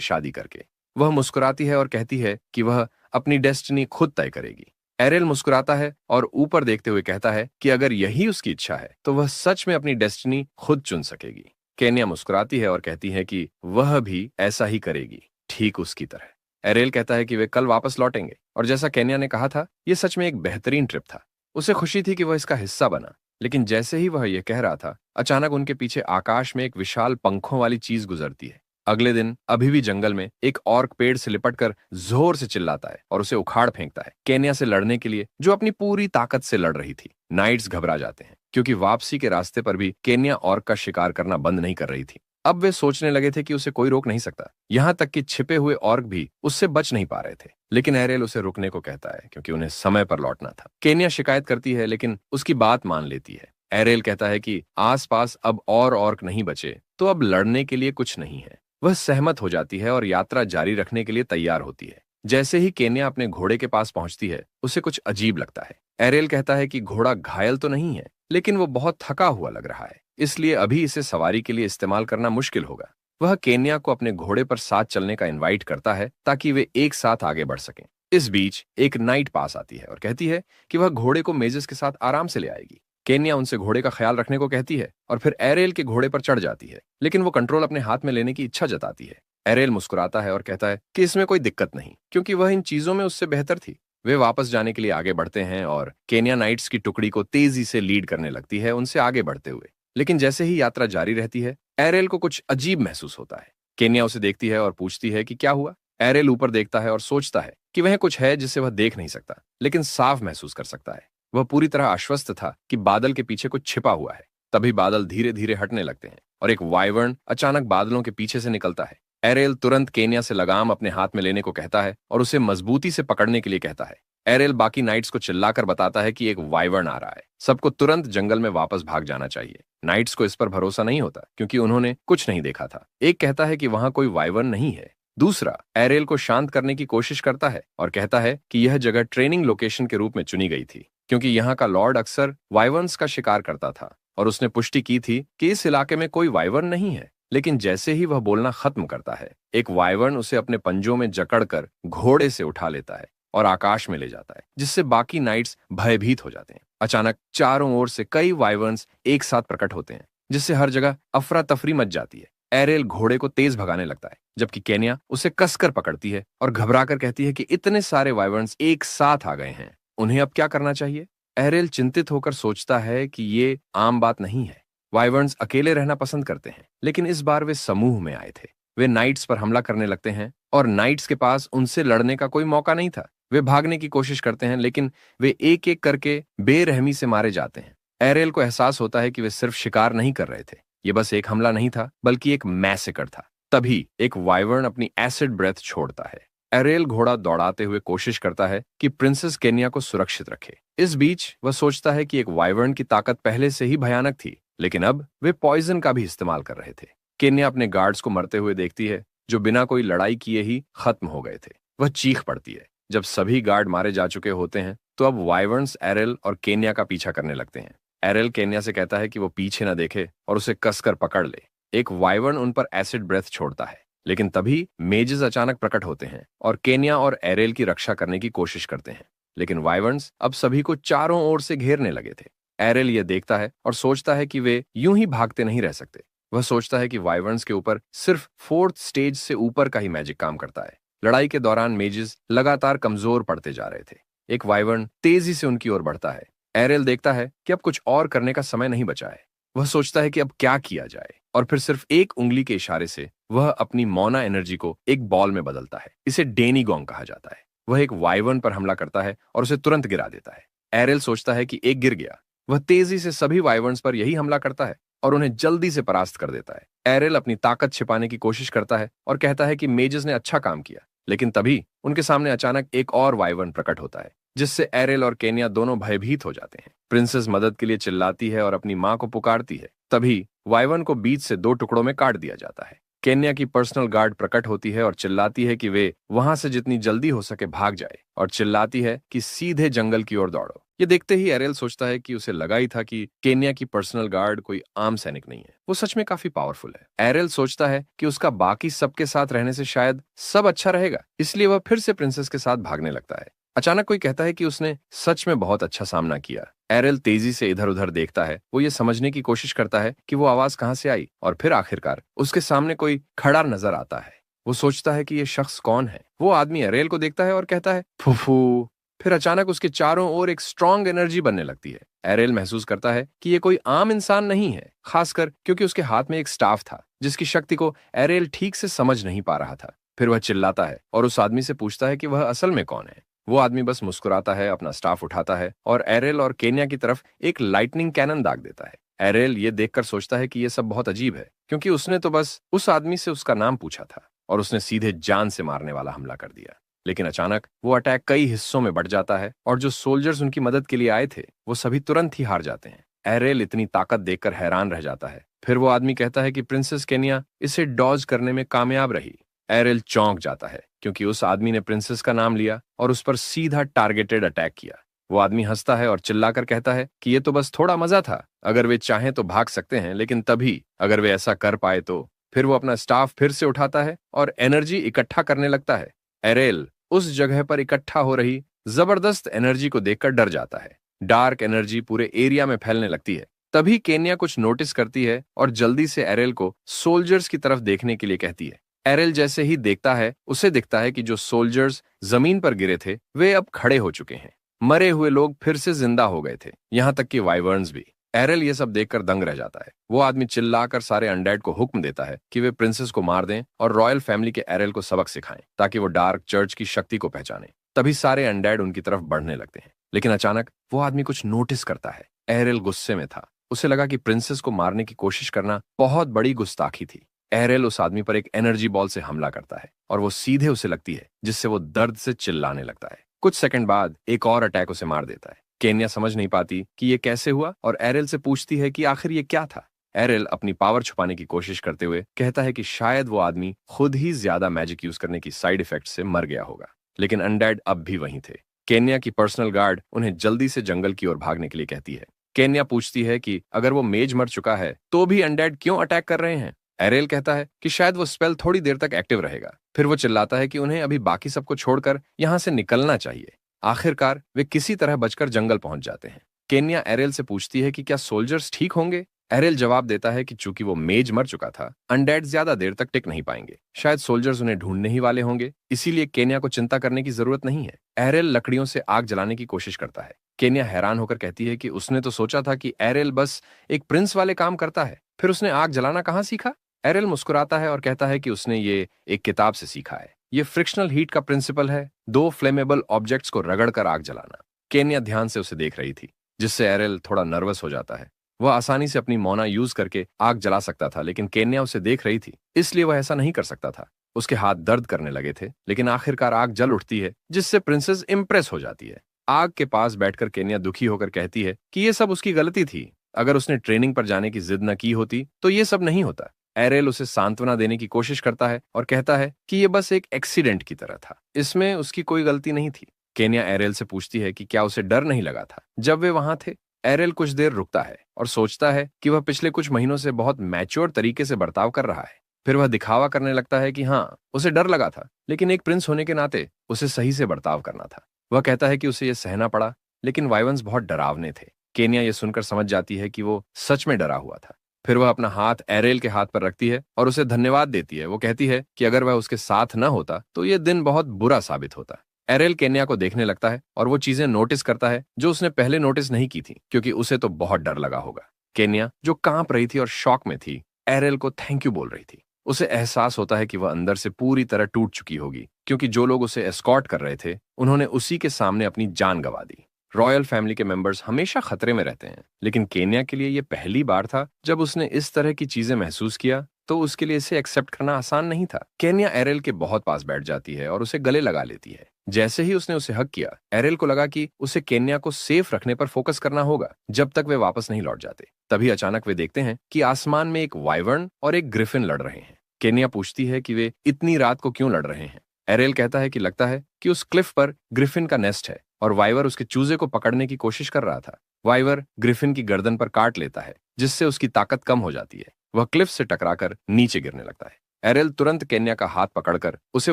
शादी करके। वह मुस्कुराती है और कहती है कि वह अपनी डेस्टिनी खुद तय करेगी। एरेल मुस्कुराता है और ऊपर देखते हुए कहता है कि अगर यही उसकी इच्छा है तो वह सच में अपनी डेस्टिनी खुद चुन सकेगी। केन्या मुस्कुराती है और कहती है कि वह भी ऐसा ही करेगी, ठीक उसकी तरह। एरेल कहता है कि वे कल वापस लौटेंगे, और जैसा केन्या ने कहा था, यह सच में एक बेहतरीन ट्रिप था। उसे खुशी थी कि वह इसका हिस्सा बना। लेकिन जैसे ही वह यह कह रहा था, अचानक उनके पीछे आकाश में एक विशाल पंखों वाली चीज गुजरती है। अगले दिन अभी भी जंगल में एक ऑर्क पेड़ से लिपटकर जोर से चिल्लाता है और उसे उखाड़ फेंकता है, केन्या से लड़ने के लिए, जो अपनी पूरी ताकत से लड़ रही थी। नाइट्स घबरा जाते हैं, क्योंकि वापसी के रास्ते पर भी केन्या ऑर्क का शिकार करना बंद नहीं कर रही थी। अब वे सोचने लगे थे कि उसे कोई रोक नहीं सकता, यहां तक कि छिपे हुए ऑर्क भी उससे बच नहीं पा रहे थे। लेकिन एरेल उसे रुकने को कहता है, क्योंकि उन्हें समय पर लौटना था। केन्या शिकायत करती है, लेकिन उसकी बात मान लेती है। एरेल कहता है कि आसपास अब और ऑर्क नहीं बचे, तो अब लड़ने के लिए कुछ नहीं है। वह सहमत हो जाती है और यात्रा जारी रखने के लिए तैयार होती है। जैसे ही केन्या अपने घोड़े के पास पहुंचती है, उसे कुछ अजीब लगता है। एरेल कहता है कि घोड़ा घायल तो नहीं है, लेकिन वो बहुत थका हुआ लग रहा है, इसलिए अभी इसे सवारी के लिए इस्तेमाल करना मुश्किल होगा। वह केन्या को अपने घोड़े पर साथ चलने का इनवाइट करता है, ताकि वे एक साथ आगे बढ़ सकें। इस बीच एक नाइट पास आती है और कहती है कि वह घोड़े को मेजेस के साथ आराम से ले आएगी। केन्या उनसे घोड़े का ख्याल रखने को कहती है और फिर एरेल के घोड़े पर चढ़ जाती है, लेकिन वो कंट्रोल अपने हाथ में लेने की इच्छा जताती है। एरेल मुस्कुराता है और कहता है कि इसमें कोई दिक्कत नहीं, क्योंकि वह इन चीजों में उससे बेहतर थी। वे वापस जाने के लिए आगे बढ़ते हैं और केन्या नाइट्स की टुकड़ी को तेजी से लीड करने लगती है, उनसे आगे बढ़ते हुए। लेकिन जैसे ही यात्रा जारी रहती है, एरेल को कुछ अजीब महसूस होता है। केन्या उसे देखती है और पूछती है कि क्या हुआ। एरेल ऊपर देखता है और सोचता है कि वह कुछ है जिसे वह देख नहीं सकता, लेकिन साफ महसूस कर सकता है। वह पूरी तरह आश्वस्त था कि बादल के पीछे कुछ छिपा हुआ है। तभी बादल धीरे धीरे हटने लगते हैं और एक वाइवर्न अचानक बादलों के पीछे से निकलता है। एरेल तुरंत केन्या से लगाम अपने हाथ में लेने को कहता है और उसे मजबूती से पकड़ने के लिए कहता है। एरेल बाकी नाइट्स को चिल्लाकर बताता है कि एक वाइवर्न आ रहा है, सबको तुरंत जंगल में वापस भाग जाना चाहिए। नाइट्स को इस पर भरोसा नहीं होता, क्योंकि उन्होंने कुछ नहीं देखा था। एक कहता है कि वहां कोई वाइवर्न नहीं है। दूसरा एरेल को शांत करने की कोशिश करता है और कहता है कि यह जगह ट्रेनिंग लोकेशन के रूप में चुनी गई थी, क्योंकि यहाँ का लॉर्ड अक्सर वाइवर्न्स का शिकार करता था, और उसने पुष्टि की थी कि इस इलाके में कोई वाइवर्न नहीं है। लेकिन जैसे ही वह बोलना खत्म करता है, एक वाइवर्न उसे अपने पंजों में जकड़कर घोड़े से उठा लेता है और आकाश में ले जाता है, जिससे बाकी नाइट्स भयभीत हो जाते हैं। अचानक चारों ओर से कई वाइवर्न्स एक साथ प्रकट होते हैं, जिससे हर जगह अफरा तफरी मच जाती है। एरेल घोड़े को तेज भगाने लगता है, जबकि केन्या उसे कसकर पकड़ती है और घबराकर कहती है कि इतने सारे वाइवर्न्स एक साथ आ गए हैं, उन्हें अब क्या करना चाहिए। एरेल चिंतित होकर सोचता है कि ये आम बात नहीं है। वाइवर्न्स अकेले रहना पसंद करते हैं, लेकिन इस बार वे समूह में आए थे। वे नाइट्स पर हमला करने लगते हैं और नाइट्स के पास उनसे लड़ने का कोई मौका नहीं था। वे भागने की कोशिश करते हैं, लेकिन वे एक एक करके बेरहमी से मारे जाते हैं। एरेल को एहसास होता है कि वे सिर्फ शिकार नहीं कर रहे थे, ये बस एक हमला नहीं था, बल्कि एक मैसेकर था। तभी एक वाइवर्न अपनी एसिड ब्रेथ छोड़ता है। एरेल घोड़ा दौड़ाते हुए कोशिश करता है कि प्रिंसेस केन्या को सुरक्षित रखे। इस बीच वह सोचता है कि एक वाइवर्न की ताकत पहले से ही भयानक थी, लेकिन अब वे पॉइजन का भी इस्तेमाल कर रहे थे। केन्या अपने गार्ड्स को मरते हुए देखती है, जो बिना कोई लड़ाई किए ही खत्म हो गए थे। वह चीख पड़ती है। जब सभी गार्ड मारे जा चुके होते हैं, तो अब वाइवर्न्स एरेल और केन्या का पीछा करने लगते हैं। एरेल केन्या से कहता है कि वो पीछे न देखे और उसे कसकर पकड़ ले। एक वाइवर्न उन पर एसिड ब्रेथ छोड़ता है, लेकिन तभी मेजेस अचानक प्रकट होते हैं और केन्या और एरेल की रक्षा करने की कोशिश करते हैं। लेकिन वाइवर्न्स अब सभी को चारों ओर से घेरने लगे थे। एरेल यह देखता है और सोचता है कि वे यूं ही भागते नहीं रह सकते। वह सोचता है कि वाइवर्न्स के ऊपर सिर्फ 4th स्टेज से ऊपर का ही मैजिक काम करता है। लड़ाई के दौरान मेजेस लगातार कमजोर पड़ते जा रहे थे। एक वाइवर्न तेजी से उनकी ओर बढ़ता है। एरेल देखता है कि अब कुछ और करने का समय नहीं बचा है। वह सोचता है कि अब क्या किया जाए, और फिर सिर्फ एक उंगली के इशारे से वह अपनी मोना एनर्जी को एक बॉल में बदलता है। इसे डेनीगोंग कहा जाता है। वह एक वाइवर्न पर हमला करता है और उसे तुरंत गिरा देता है। एरेल सोचता है कि एक गिर गया। वह तेजी से सभी वाइवर्न्स पर यही हमला करता है और उन्हें जल्दी से परास्त कर देता है। एरेल अपनी ताकत छिपाने की कोशिश करता है और कहता है कि मेजेस ने अच्छा काम किया, लेकिन तभी उनके सामने अचानक एक और वाइवर्न प्रकट होता है। जिससे एरिल और केन्या दोनों भयभीत हो जाते हैं। प्रिंसेस मदद के लिए चिल्लाती है और अपनी मां को पुकारती है। तभी वाइवन को बीच से दो टुकड़ों में काट दिया जाता है। केन्या की पर्सनल गार्ड प्रकट होती है और चिल्लाती है कि वे वहां से जितनी जल्दी हो सके भाग जाए, और चिल्लाती है कि सीधे जंगल की ओर दौड़ो। ये देखते ही एरिल सोचता है कि उसे लगा ही था कि केन्या की पर्सनल गार्ड कोई आम सैनिक नहीं है, वो सच में काफी पावरफुल है। एरिल सोचता है कि उसका बाकी सबके साथ रहने से शायद सब अच्छा रहेगा, इसलिए वह फिर से प्रिंसेस के साथ भागने लगता है। अचानक कोई कहता है कि उसने सच में बहुत अच्छा सामना किया। एरिल तेजी से इधर उधर देखता है, वो ये समझने की कोशिश करता है कि वो आवाज कहां से आई, और फिर आखिरकार उसके सामने कोई खड़ा नजर आता है। वो सोचता है कि ये शख्स कौन है। वो आदमी एरिल को देखता है और कहता है, फुफू। फिर अचानक उसके चारों ओर एक स्ट्रांग एनर्जी बनने लगती है। एरिल महसूस करता है कि ये कोई आम इंसान नहीं है, खासकर क्योंकि उसके हाथ में एक स्टाफ था जिसकी शक्ति को एरिल ठीक से समझ नहीं पा रहा था। फिर वह चिल्लाता है और उस आदमी से पूछता है कि वह असल में कौन है। वो आदमी बस मुस्कुराता है, अपना स्टाफ उठाता है और एरिल और केन्या की तरफ एक लाइटनिंग कैनन दाग देता है। एरिल ये देखकर सोचता है कि ये सब बहुत अजीब है, क्योंकि उसने तो बस उस आदमी से उसका नाम पूछा था और उसने सीधे जान से मारने वाला हमला कर दिया। लेकिन अचानक वो अटैक कई हिस्सों में बढ़ जाता है और जो सोल्जर्स उनकी मदद के लिए आए थे वो सभी तुरंत ही हार जाते हैं। एरिल इतनी ताकत देखकर हैरान रह जाता है। फिर वो आदमी कहता है कि प्रिंसेस केन्या इसे डॉज करने में कामयाब रही। एरिल चौंक जाता है क्योंकि उस आदमी ने प्रिंसेस का नाम लिया और उस पर सीधा टारगेटेड अटैक किया। वो आदमी हंसता है और चिल्लाकर कहता है कि ये तो बस थोड़ा मजा था, अगर वे चाहें तो भाग सकते हैं, लेकिन तभी अगर वे ऐसा कर पाए तो। फिर वो अपना स्टाफ फिर से उठाता है और एनर्जी इकट्ठा करने लगता है। एरिल उस जगह पर इकट्ठा हो रही जबरदस्त एनर्जी को देखकर डर जाता है। डार्क एनर्जी पूरे एरिया में फैलने लगती है। तभी केन्या कुछ नोटिस करती है और जल्दी से एरिल को सोल्जर्स की तरफ देखने के लिए कहती है। एरिल जैसे ही देखता है, उसे दिखता है कि जो सोल्जर्स जमीन पर गिरे थे वे अब खड़े हो चुके हैं। मरे हुए लोग फिर से जिंदा हो गए थे, यहां तक कि वाइवर्न्स भी। एरिल ये सब देखकर दंग रह जाता है। वो आदमी चिल्लाकर सारे अनडेड को हुक्म देता है कि वे प्रिंसेस को मार दें और रॉयल फैमिली के एरिल को सबक सिखाएं ताकि वो डार्क चर्च की शक्ति को पहचाने। तभी सारे अनडेड उनकी तरफ बढ़ने लगते हैं। लेकिन अचानक वो आदमी कुछ नोटिस करता है। एरिल गुस्से में था। उसे लगा कि प्रिंसेस को मारने की कोशिश करना बहुत बड़ी गुस्ताखी थी। एरिल उस आदमी पर एक एनर्जी बॉल से हमला करता है और वो सीधे उसे लगती है, जिससे वो दर्द से चिल्लाने लगता है। कुछ सेकंड बाद एक और अटैक उसे मार देता है। केन्या समझ नहीं पाती कि ये कैसे हुआ और एरिल से पूछती है कि आखिर ये क्या था। एरिल अपनी पावर छुपाने की कोशिश करते हुए कहता है कि शायद वो आदमी खुद ही ज्यादा मैजिक यूज करने की साइड इफेक्ट से मर गया होगा। लेकिन अनडेड अब भी वहीं थे। केन्या की पर्सनल गार्ड उन्हें जल्दी से जंगल की ओर भागने के लिए कहती है। केन्या पूछती है कि अगर वो मेज मर चुका है तो भी अनडेड क्यों अटैक कर रहे हैं। एरिल कहता है कि शायद वो स्पेल थोड़ी देर तक एक्टिव रहेगा। फिर वो चिल्लाता है कि उन्हें अभी बाकी सबको छोड़कर यहां से निकलना चाहिए। आखिरकार वे किसी तरह बचकर जंगल पहुंच जाते हैं। केन्या एरिल से पूछती है कि क्या सोल्जर्स ठीक होंगे। एरिल जवाब देता है कि चूंकि वो मेज मर चुका था, अनडेड ज्यादा देर तक टिक नहीं पाएंगे। शायद सोल्जर्स उन्हें ढूंढने ही वाले होंगे, इसीलिए केन्या को चिंता करने की जरूरत नहीं है। एरिल लकड़ियों से आग जलाने की कोशिश करता है। केन्या हैरान होकर कहती है कि उसने तो सोचा था कि एरिल बस एक प्रिंस वाले काम करता है, फिर उसने आग जलाना कहाँ सीखा। एरिल मुस्कुराता है और कहता है कि उसने ये एक किताब से सीखा है। ये फ्रिक्शनल हीट का प्रिंसिपल है, दो फ्लेमेबल ऑब्जेक्ट्स को रगड़कर आग जलाना। केन्या ध्यान से उसे देख रही थी, जिससे एरिल थोड़ा नर्वस हो जाता है। वह आसानी से अपनी मोना यूज करके आग जला सकता था, लेकिन केन्या उसे देख रही थी, इसलिए वह ऐसा नहीं कर सकता था। उसके हाथ दर्द करने लगे थे, लेकिन आखिरकार आग जल उठती है, जिससे प्रिंसेस इम्प्रेस हो जाती है। आग के पास बैठकर केन्या दुखी होकर कहती है कि ये सब उसकी गलती थी। अगर उसने ट्रेनिंग पर जाने की जिद न की होती तो ये सब नहीं होता। एरिल उसे सांत्वना देने की कोशिश करता है और कहता है कि ये बस एक एक्सीडेंट की तरह था, इसमें उसकी कोई गलती नहीं थी। केन्या एरिल से पूछती है कि क्या उसे डर नहीं लगा था जब वे वहां थे। एरिल कुछ देर रुकता है और सोचता है कि वह पिछले कुछ महीनों से बहुत मैच्योर तरीके से बर्ताव कर रहा है। फिर वह दिखावा करने लगता है कि हाँ, उसे डर लगा था, लेकिन एक प्रिंस होने के नाते उसे सही से बर्ताव करना था। वह कहता है कि उसे यह सहना पड़ा, लेकिन वाइवन्स बहुत डरावने थे। केन्या यह सुनकर समझ जाती है कि वो सच में डरा हुआ था। फिर वह अपना हाथ एरिल के हाथ पर रखती है और उसे धन्यवाद देती है। वो कहती है कि अगर वह उसके साथ न होता तो यह दिन बहुत बुरा साबित होता। एरिल केन्या को देखने लगता है और वो चीजें नोटिस करता है जो उसने पहले नोटिस नहीं की थी, क्योंकि उसे तो बहुत डर लगा होगा। केन्या, जो कांप रही थी और शॉक में थी, एरिल को थैंक यू बोल रही थी। उसे एहसास होता है कि वह अंदर से पूरी तरह टूट चुकी होगी, क्योंकि जो लोग उसे एस्कॉर्ट कर रहे थे उन्होंने उसी के सामने अपनी जान गंवा दी। रॉयल फैमिली के मेंबर्स हमेशा खतरे में रहते हैं, लेकिन केन्या के लिए यह पहली बार था जब उसने इस तरह की चीजें महसूस किया, तो उसके लिए इसे एक्सेप्ट करना आसान नहीं था। केन्या एरिल के बहुत पास बैठ जाती है और उसे गले लगा लेती है। जैसे ही उसने उसे हक किया, एरिल को लगा कि उसे केन्या को सेफ रखने पर फोकस करना होगा जब तक वे वापस नहीं लौट जाते। तभी अचानक वे देखते हैं कि आसमान में एक वाइवर्न और एक ग्रिफिन लड़ रहे हैं। केन्या पूछती है कि वे इतनी रात को क्यों लड़ रहे हैं। एरिल कहता है कि लगता है कि उस क्लिफ पर ग्रिफिन का नेस्ट है और वाइवर उसके चूजे को पकड़ने की कोशिश कर रहा था। वाइवर ग्रिफिन की गर्दन पर काट लेता है, जिससे उसकी ताकत कम हो जाती है। वह क्लिफ से टकराकर नीचे गिरने लगता है। एरिल तुरंत केन्या का हाथ पकड़कर उसे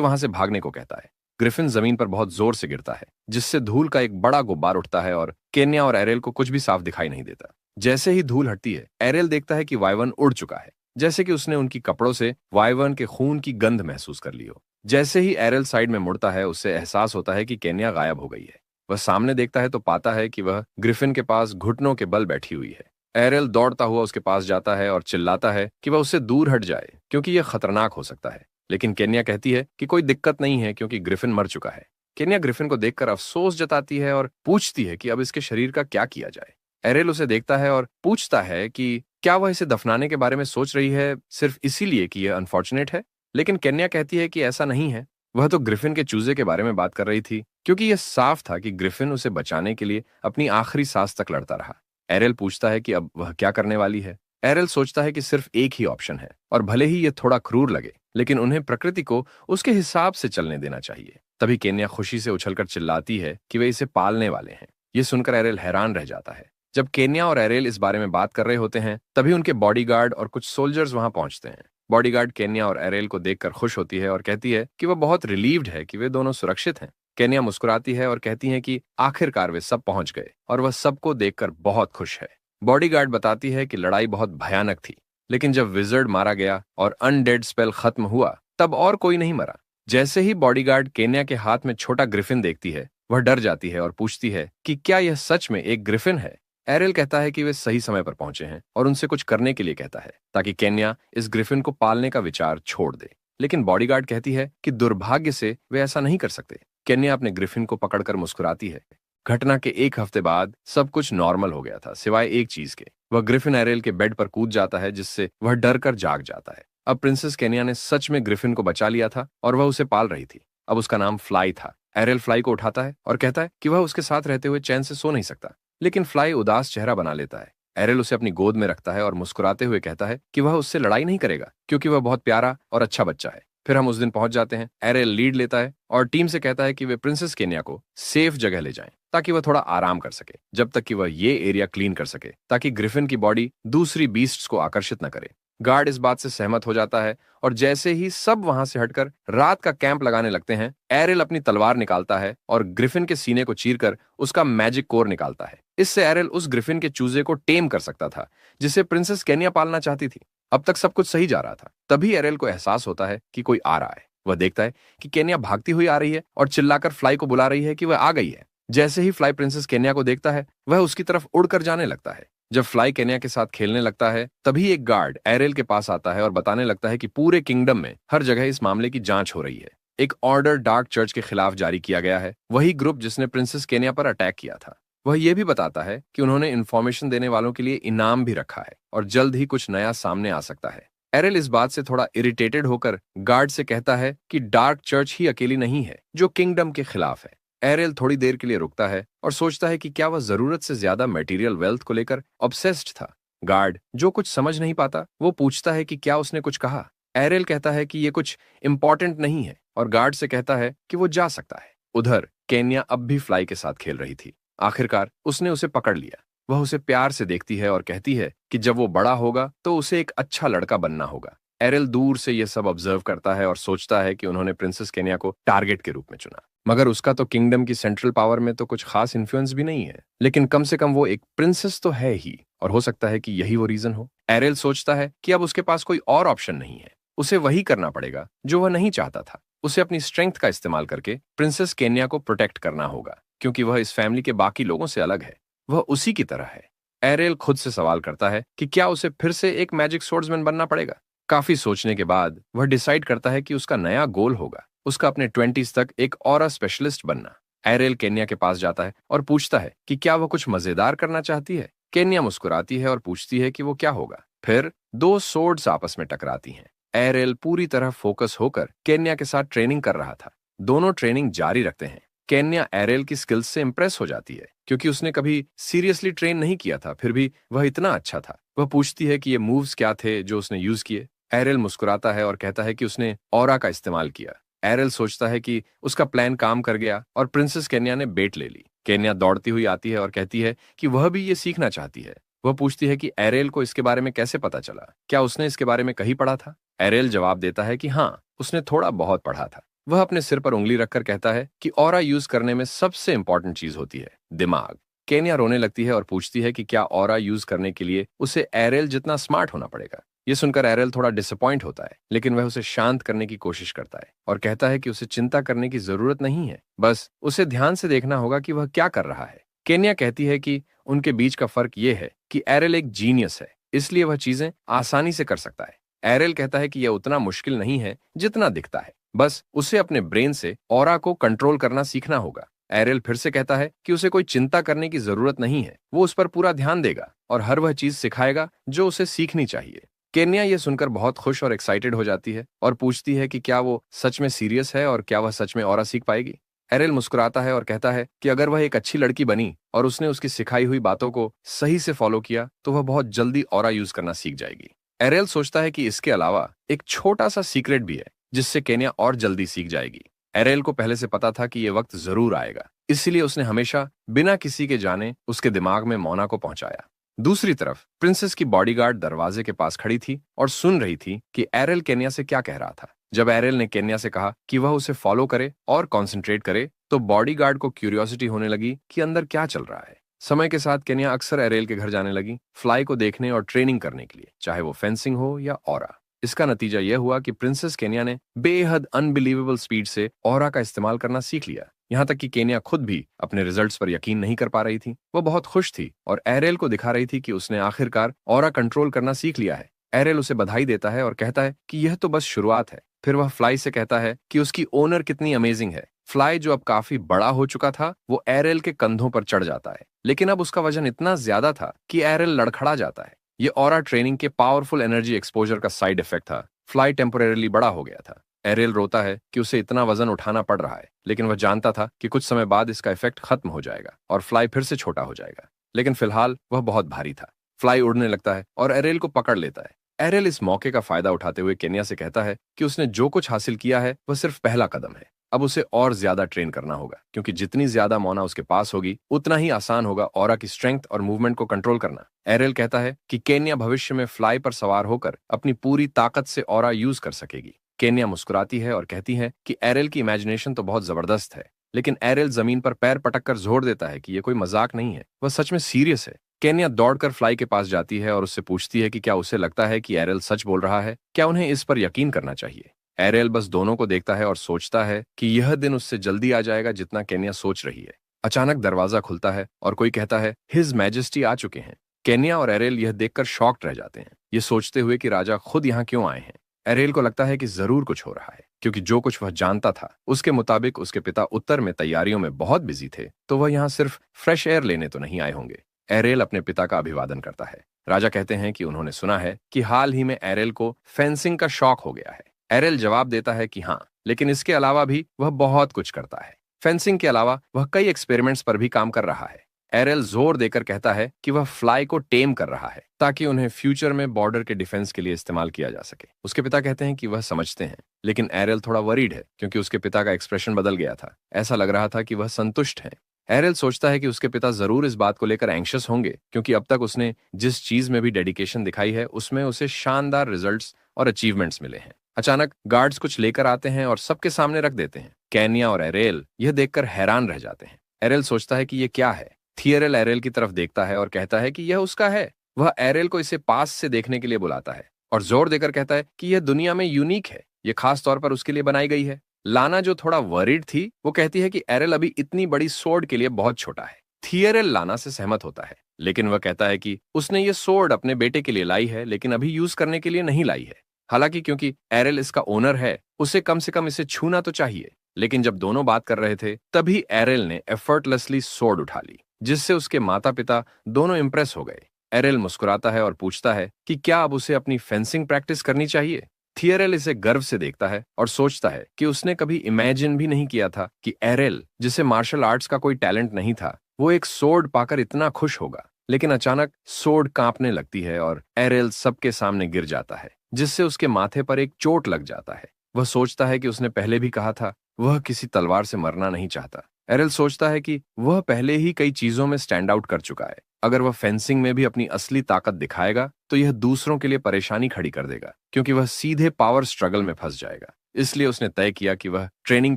वहां से भागने को कहता है। ग्रिफिन जमीन पर बहुत जोर से गिरता है, जिससे धूल का एक बड़ा गुब्बार उठता है और केन्या और एरिल को कुछ भी साफ दिखाई नहीं देता। जैसे ही धूल हटती है, एरिल देखता है कि वाइवर्न उड़ चुका है, जैसे कि उसने उनकी कपड़ों से वाइवर्न के खून की गंध महसूस कर ली हो। जैसे ही एरिल साइड में मुड़ता है, उससे एहसास होता है कि केन्या गायब हो गई है। वह सामने देखता है तो पाता है कि वह ग्रिफिन के पास घुटनों के बल बैठी हुई है। एरिल दौड़ता हुआ उसके पास जाता है और चिल्लाता है कि वह उससे दूर हट जाए, क्योंकि यह खतरनाक हो सकता है। लेकिन केन्या कहती है कि कोई दिक्कत नहीं है, क्योंकि ग्रिफिन मर चुका है। केन्या ग्रिफिन को देखकर अफसोस जताती है और पूछती है कि अब इसके शरीर का क्या किया जाए। एरिल उसे देखता है और पूछता है कि क्या वह इसे दफनाने के बारे में सोच रही है सिर्फ इसीलिए कि यह अनफॉर्चुनेट है। लेकिन केन्या कहती है कि ऐसा नहीं है। वह तो ग्रिफिन के चूजे के बारे में बात कर रही थी, क्योंकि यह साफ था कि ग्रिफिन उसे बचाने के लिए अपनी आखिरी सांस तक लड़ता रहा। एरिल पूछता है कि अब वह क्या करने वाली है। एरिल सोचता है कि सिर्फ एक ही ऑप्शन है, और भले ही यह थोड़ा क्रूर लगे, लेकिन उन्हें प्रकृति को उसके हिसाब से चलने देना चाहिए। तभी केन्या खुशी से उछलकर चिल्लाती है कि वे इसे पालने वाले हैं। यह सुनकर एरिल हैरान रह जाता है। जब केन्या और एरिल इस बारे में बात कर रहे होते हैं, तभी उनके बॉडीगार्ड और कुछ सोल्जर्स वहां पहुंचते हैं। बॉडीगार्ड केन्या और एरिल को देखकर खुश होती है और कहती है कि वह बहुत रिलीव्ड है कि वे दोनों सुरक्षित हैं। केन्या मुस्कुराती है और कहती है कि आखिरकार वे सब पहुंच गए और वह सबको देखकर बहुत खुश है। बॉडीगार्ड बताती है कि लड़ाई बहुत भयानक थी, लेकिन जब विजर्ड मारा गया और अनडेड स्पेल खत्म हुआ, तब और कोई नहीं मरा। जैसे ही बॉडीगार्ड केन्या के हाथ में छोटा ग्रिफिन देखती है, वह डर जाती है और पूछती है कि क्या यह सच में एक ग्रिफिन है। एरिल कहता है कि वे सही समय पर पहुंचे हैं और उनसे कुछ करने के लिए कहता है, ताकि केन्या इस ग्रिफिन को पालने का विचार छोड़ दे। लेकिन बॉडीगार्ड कहती है कि दुर्भाग्य से वे ऐसा नहीं कर सकते। केन्या अपने ग्रिफिन को पकड़कर मुस्कुराती है। घटना के एक हफ्ते बाद सब कुछ नॉर्मल हो गया था, सिवाय एक चीज के। वह ग्रिफिन एरिल के बेड पर कूद जाता है, जिससे वह डर कर जाग जाता है। अब प्रिंसेस केन्या ने सच में ग्रिफिन को बचा लिया था और वह उसे पाल रही थी। अब उसका नाम फ्लाई था। एरिल फ्लाई को उठाता है और कहता है कि वह उसके साथ रहते हुए चैन से सो नहीं सकता, लेकिन फ्लाई उदास चेहरा बना लेता है। एरिल उसे अपनी गोद में रखता है और मुस्कुराते हुए कहता है कि वह उससे लड़ाई नहीं करेगा, क्योंकि वह बहुत प्यारा और अच्छा बच्चा है। फिर हम उस दिन पहुंच जाते हैं। एरिल लीड लेता है और टीम से कहता है कि वे प्रिंसेस केन्या को सेफ जगह ले जाएं, ताकि वह थोड़ा आराम कर सके, जब तक कि वह ये एरिया क्लीन कर सके, ताकि ग्रिफिन की बॉडी दूसरी बीस्ट्स को आकर्षित न करे। गार्ड इस बात से सहमत हो जाता है और जैसे ही सब वहां से हटकर रात का कैंप लगाने लगते हैं, एरिल अपनी तलवार निकालता है और ग्रिफिन के सीने को चीरकर उसका मैजिक कोर निकालता है। इससे एरिल उस ग्रिफिन के चूजे को टेम कर सकता था, जिसे प्रिंसेस केन्या पालना चाहती थी। अब तक सब कुछ सही जा रहा था। तभी एरिल को एहसास होता है कि कोई आ रहा है। वह देखता है कि केन्या भागती हुई आ रही है और चिल्लाकर फ्लाई को बुला रही है कि वह आ गई है। जैसे ही फ्लाई प्रिंसेस केन्या को देखता है, वह उसकी तरफ उड़कर जाने लगता है। जब फ्लाई केन्या के साथ खेलने लगता है, तभी एक गार्ड एरिल के पास आता है और बताने लगता है कि पूरे किंगडम में हर जगह इस मामले की जांच हो रही है। एक ऑर्डर डार्क चर्च के खिलाफ जारी किया गया है, वही ग्रुप जिसने प्रिंसेस केन्या पर अटैक किया था। वह यह भी बताता है कि उन्होंने इन्फॉर्मेशन देने वालों के लिए इनाम भी रखा है और जल्द ही कुछ नया सामने आ सकता है। एरिल इस बात से थोड़ा इरिटेटेड होकर गार्ड से कहता है कि डार्क चर्च ही अकेली नहीं है जो किंगडम के खिलाफ है। एरिल थोड़ी देर के लिए रुकता है और सोचता है कि क्या वह जरूरत से ज्यादा मटेरियल वेल्थ को लेकर ऑब्सेस्ड था। गार्ड, जो कुछ समझ नहीं पाता, वो पूछता है कि क्या उसने कुछ कहा। एरिल कहता है कि ये कुछ इंपॉर्टेंट नहीं है और गार्ड से कहता है कि वो जा सकता है। उधर केन्या अब भी फ्लाई के साथ खेल रही थी। आखिरकार उसने उसे पकड़ लिया। वह उसे प्यार से देखती है और कहती है कि जब वो बड़ा होगा तो उसे एक अच्छा लड़का बनना होगा। एरिल दूर से यह सब ऑब्जर्व करता है और सोचता है कि उन्होंने प्रिंसेस केन्या को टारगेट के रूप में चुना, मगर उसका तो किंगडम की सेंट्रल पावर में तो कुछ खास इन्फ्लुएंस भी नहीं है, लेकिन कम से कम वो एक प्रिंसेस तो है ही, और हो सकता है कि यही वो रीजन हो। एरिल सोचता है कि अब उसके पास कोई और ऑप्शन नहीं है, उसे वही करना पड़ेगा जो वह नहीं चाहता था। उसे अपनी स्ट्रेंथ का इस्तेमाल करके प्रिंसेस केन्या को प्रोटेक्ट करना होगा, क्योंकि वह इस फैमिली के बाकी लोगों से अलग है, वह उसी की तरह है। एरिल खुद से सवाल करता है कि क्या उसे फिर से एक मैजिक स्वॉर्ड्समैन बनना पड़ेगा। काफी सोचने के बाद वह डिसाइड करता है कि उसका नया गोल होगा उसका अपने 20s तक एक ऑरा स्पेशलिस्ट बनना। एरिल केन्या के पास जाता है और पूछता है कि क्या वह कुछ मजेदार करना चाहती है। केन्या मुस्कुराती है और पूछती है कि वो क्या होगा। फिर दो सोर्ड्स आपस में टकराती हैं। एरिल पूरी तरह फोकस होकर केन्या के साथ ट्रेनिंग कर रहा था। दोनों ट्रेनिंग जारी रखते हैं केन्या एरेल की स्किल्स से इंप्रेस हो जाती है क्योंकि उसने कभी सीरियसली ट्रेन नहीं किया था, फिर भी वह इतना अच्छा था। वह पूछती है कि ये मूव्स क्या थे जो उसने यूज किए। एरेल मुस्कुराता है और कहता है कि उसने ऑरा का इस्तेमाल किया। एरेल सोचता है कि उसका प्लान काम कर गया और प्रिंसेस केन्या ने बेट ले ली। केन्या दौड़ती हुई आती है और कहती है कि वह भी ये सीखना चाहती है। वह पूछती है कि एरेल को इसके बारे में कैसे पता चला, क्या उसने इसके बारे में कहीं पढ़ा था। एरेल जवाब देता है कि हाँ, उसने थोड़ा बहुत पढ़ा था। वह अपने सिर पर उंगली रखकर कहता है कि ऑरा यूज करने में सबसे इंपॉर्टेंट चीज होती है दिमाग। केन्या रोने लगती है और पूछती है कि क्या ऑरा यूज करने के लिए उसे एरेल जितना स्मार्ट होना पड़ेगा। ये सुनकर एरेल थोड़ा डिसअपॉइंट होता है, लेकिन वह उसे शांत करने की कोशिश करता है और कहता है कि उसे चिंता करने की जरूरत नहीं है, बस उसे ध्यान से देखना होगा कि वह क्या कर रहा है। केन्या कहती है कि उनके बीच का फर्क यह है कि एरेल एक जीनियस है, इसलिए वह चीजें आसानी से कर सकता है। एरेल कहता है कि यह उतना मुश्किल नहीं है जितना दिखता है, बस उसे अपने ब्रेन से ऑरा को कंट्रोल करना सीखना होगा। एरेल फिर से कहता है कि उसे कोई चिंता करने की जरूरत नहीं है, वो उस पर पूरा ध्यान देगा और हर वह चीज सिखाएगा जो उसे सीखनी चाहिए। केन्या ये सुनकर बहुत खुश और एक्साइटेड हो जाती है और पूछती है कि क्या वो सच में सीरियस है और क्या वह सच में ऑरा सीख पाएगी। एरेल मुस्कुराता है और कहता है कि अगर वह एक अच्छी लड़की बनी और उसने उसकी सिखाई हुई बातों को सही से फॉलो किया तो वह बहुत जल्दी ऑरा यूज करना सीख जाएगी। एरेल सोचता है कि इसके अलावा एक छोटा सा सीक्रेट भी है जिससे केन्या और जल्दी सीख जाएगी। एरेल को पहले से पता था कि यह वक्त जरूर आएगा, इसीलिए उसने हमेशा बिना किसी के जाने उसके दिमाग में मोना को पहुंचाया। दूसरी तरफ प्रिंसेस की बॉडीगार्ड दरवाजे के पास खड़ी थी और सुन रही थी कि एरेल केन्या से क्या कह रहा था। जब एरेल ने केन्या से कहा कि वह उसे फॉलो करे और कंसंट्रेट करे, तो बॉडीगार्ड को क्यूरियोसिटी होने लगी कि अंदर क्या चल रहा है। समय के साथ केन्या अक्सर एरेल के घर जाने लगी, फ्लाई को देखने और ट्रेनिंग करने के लिए, चाहे वो फेंसिंग हो या ऑरा। इसका नतीजा यह हुआ कि प्रिंसेस केन्या ने बेहद अनबिलीवेबल स्पीड से ऑरा का इस्तेमाल करना सीख लिया। यहाँ तक कि केन्या खुद भी अपने रिजल्ट्स पर यकीन नहीं कर पा रही थी। वो बहुत खुश थी और एरेल को दिखा रही थी कि उसने आखिरकार ऑरा कंट्रोल करना सीख लिया है। एरेल उसे बधाई देता है और कहता है कि यह तो बस शुरुआत है। फिर वह फ्लाई से कहता है कि उसकी ओनर कितनी अमेजिंग है। फ्लाई, जो अब काफी बड़ा हो चुका था, वो एरेल के कंधों पर चढ़ जाता है, लेकिन अब उसका वजन इतना ज्यादा था कि एरेल लड़खड़ा जाता है। ये ऑरा ट्रेनिंग के पावरफुल एनर्जी एक्सपोजर का साइड इफेक्ट था। फ्लाई टेम्पोरेरली बड़ा हो गया था। एरियल रोता है कि उसे इतना वजन उठाना पड़ रहा है, लेकिन वह जानता था कि कुछ समय बाद इसका इफेक्ट खत्म हो जाएगा और फ्लाई फिर से छोटा हो जाएगा। लेकिन फिलहाल वह बहुत भारी था। फ्लाई उड़ने लगता है और एरियल को पकड़ लेता है। एरियल इस मौके का फायदा उठाते हुए केन्या से कहता है कि उसने जो कुछ हासिल किया है वह सिर्फ पहला कदम है। अब उसे और ज्यादा ट्रेन करना होगा, क्योंकि जितनी ज्यादा मोना उसके पास होगी उतना ही आसान होगा ऑरा की स्ट्रेंथ और मूवमेंट को कंट्रोल करना। एरियल कहता है कि केन्या भविष्य में फ्लाई पर सवार होकर अपनी पूरी ताकत से ऑरा यूज कर सकेगी। केन्या मुस्कुराती है और कहती है कि एरियल की इमेजिनेशन तो बहुत जबरदस्त है, लेकिन एरियल जमीन पर पैर पटककर जोर देता है कि यह कोई मजाक नहीं है, वह सच में सीरियस है। केन्या दौड़कर फ्लाई के पास जाती है और उससे पूछती है कि क्या उसे लगता है कि एरियल सच बोल रहा है, क्या उन्हें इस पर यकीन करना चाहिए। एरियल बस दोनों को देखता है और सोचता है कि यह दिन उससे जल्दी आ जाएगा जितना केन्या सोच रही है। अचानक दरवाजा खुलता है और कोई कहता है, हिज मैजेस्टी आ चुके हैं। केन्या और एरियल यह देखकर शॉक्ड रह जाते हैं, ये सोचते हुए कि राजा खुद यहाँ क्यों आए हैं। एरियल को लगता है कि जरूर कुछ हो रहा है, क्योंकि जो कुछ वह जानता था उसके मुताबिक उसके पिता उत्तर में तैयारियों में बहुत बिजी थे, तो वह यहाँ सिर्फ फ्रेश एयर लेने तो नहीं आए होंगे। एरियल अपने पिता का अभिवादन करता है। राजा कहते हैं कि उन्होंने सुना है कि हाल ही में एरियल को फेंसिंग का शौक हो गया है। एरियल जवाब देता है कि हाँ, लेकिन इसके अलावा भी वह बहुत कुछ करता है। फेंसिंग के अलावा वह कई एक्सपेरिमेंट्स पर भी काम कर रहा है। एरियल जोर देकर कहता है कि वह फ्लाई को टेम कर रहा है ताकि उन्हें फ्यूचर में बॉर्डर के डिफेंस के लिए इस्तेमाल किया जा सके। उसके पिता कहते हैं कि वह समझते हैं, लेकिन एरियल थोड़ा वरीड है क्योंकि उसके पिता का एक्सप्रेशन बदल गया था। ऐसा लग रहा था कि वह संतुष्ट हैं। एरियल सोचता है कि उसके पिता जरूर इस बात को लेकर एंग्शियस होंगे, क्योंकि अब तक उसने जिस चीज में भी डेडिकेशन दिखाई है उसमें उसे शानदार रिजल्ट्स और अचीवमेंट्स मिले हैं। अचानक गार्ड्स कुछ लेकर आते हैं और सबके सामने रख देते हैं। केन्या और एरियल यह देखकर हैरान रह जाते हैं। एरियल सोचता है कि यह क्या है। थियरल एरियल की तरफ देखता है और कहता है कि यह उसका है। वह एरियल को इसे पास से देखने के लिए बुलाता है और जोर देकर कहता है कि यह दुनिया में यूनिक है, यह खास तौर पर उसके लिए बनाई गई है। लाना, जो थोड़ा वरीड थी, वो कहती है कि एरियल अभी इतनी बड़ी सोर्ड के लिए बहुत छोटा है। थियरल लाना से सहमत होता है, लेकिन वह कहता है कि उसने ये सोर्ड अपने बेटे के लिए लाई है, लेकिन अभी यूज करने के लिए नहीं लाई है। हालांकि क्योंकि एरियल इसका ओनर है, उसे कम से कम इसे छूना तो चाहिए। लेकिन जब दोनों बात कर रहे थे तभी एरियल ने एफर्टलेसली सोर्ड उठा ली, जिससे उसके माता पिता दोनों इंप्रेस हो गए। एरियल मुस्कुराता है और पूछता है कि क्या अब उसे अपनी फेंसिंग प्रैक्टिस करनी चाहिए। थियरेल इसे गर्व से देखता है और सोचता है कि उसने कभी इमेजिन भी नहीं किया था कि एरेल, जिसे मार्शल आर्ट्स का कोई टैलेंट नहीं था, वो एक सोर्ड पाकर इतना खुश होगा। लेकिन अचानक सोर्ड कांपने लगती है और एरेल सबके सामने गिर जाता है, जिससे उसके माथे पर एक चोट लग जाता है। वह सोचता है कि उसने पहले भी कहा था, वह किसी तलवार से मरना नहीं चाहता। एरेल सोचता है कि वह पहले ही कई चीजों में स्टैंड आउट कर चुका है। अगर वह फेंसिंग में भी अपनी असली ताकत दिखाएगा तो यह दूसरों के लिए परेशानी खड़ी कर देगा, क्योंकि वह सीधे पावर स्ट्रगल में फंस जाएगा। इसलिए उसने तय किया कि वह ट्रेनिंग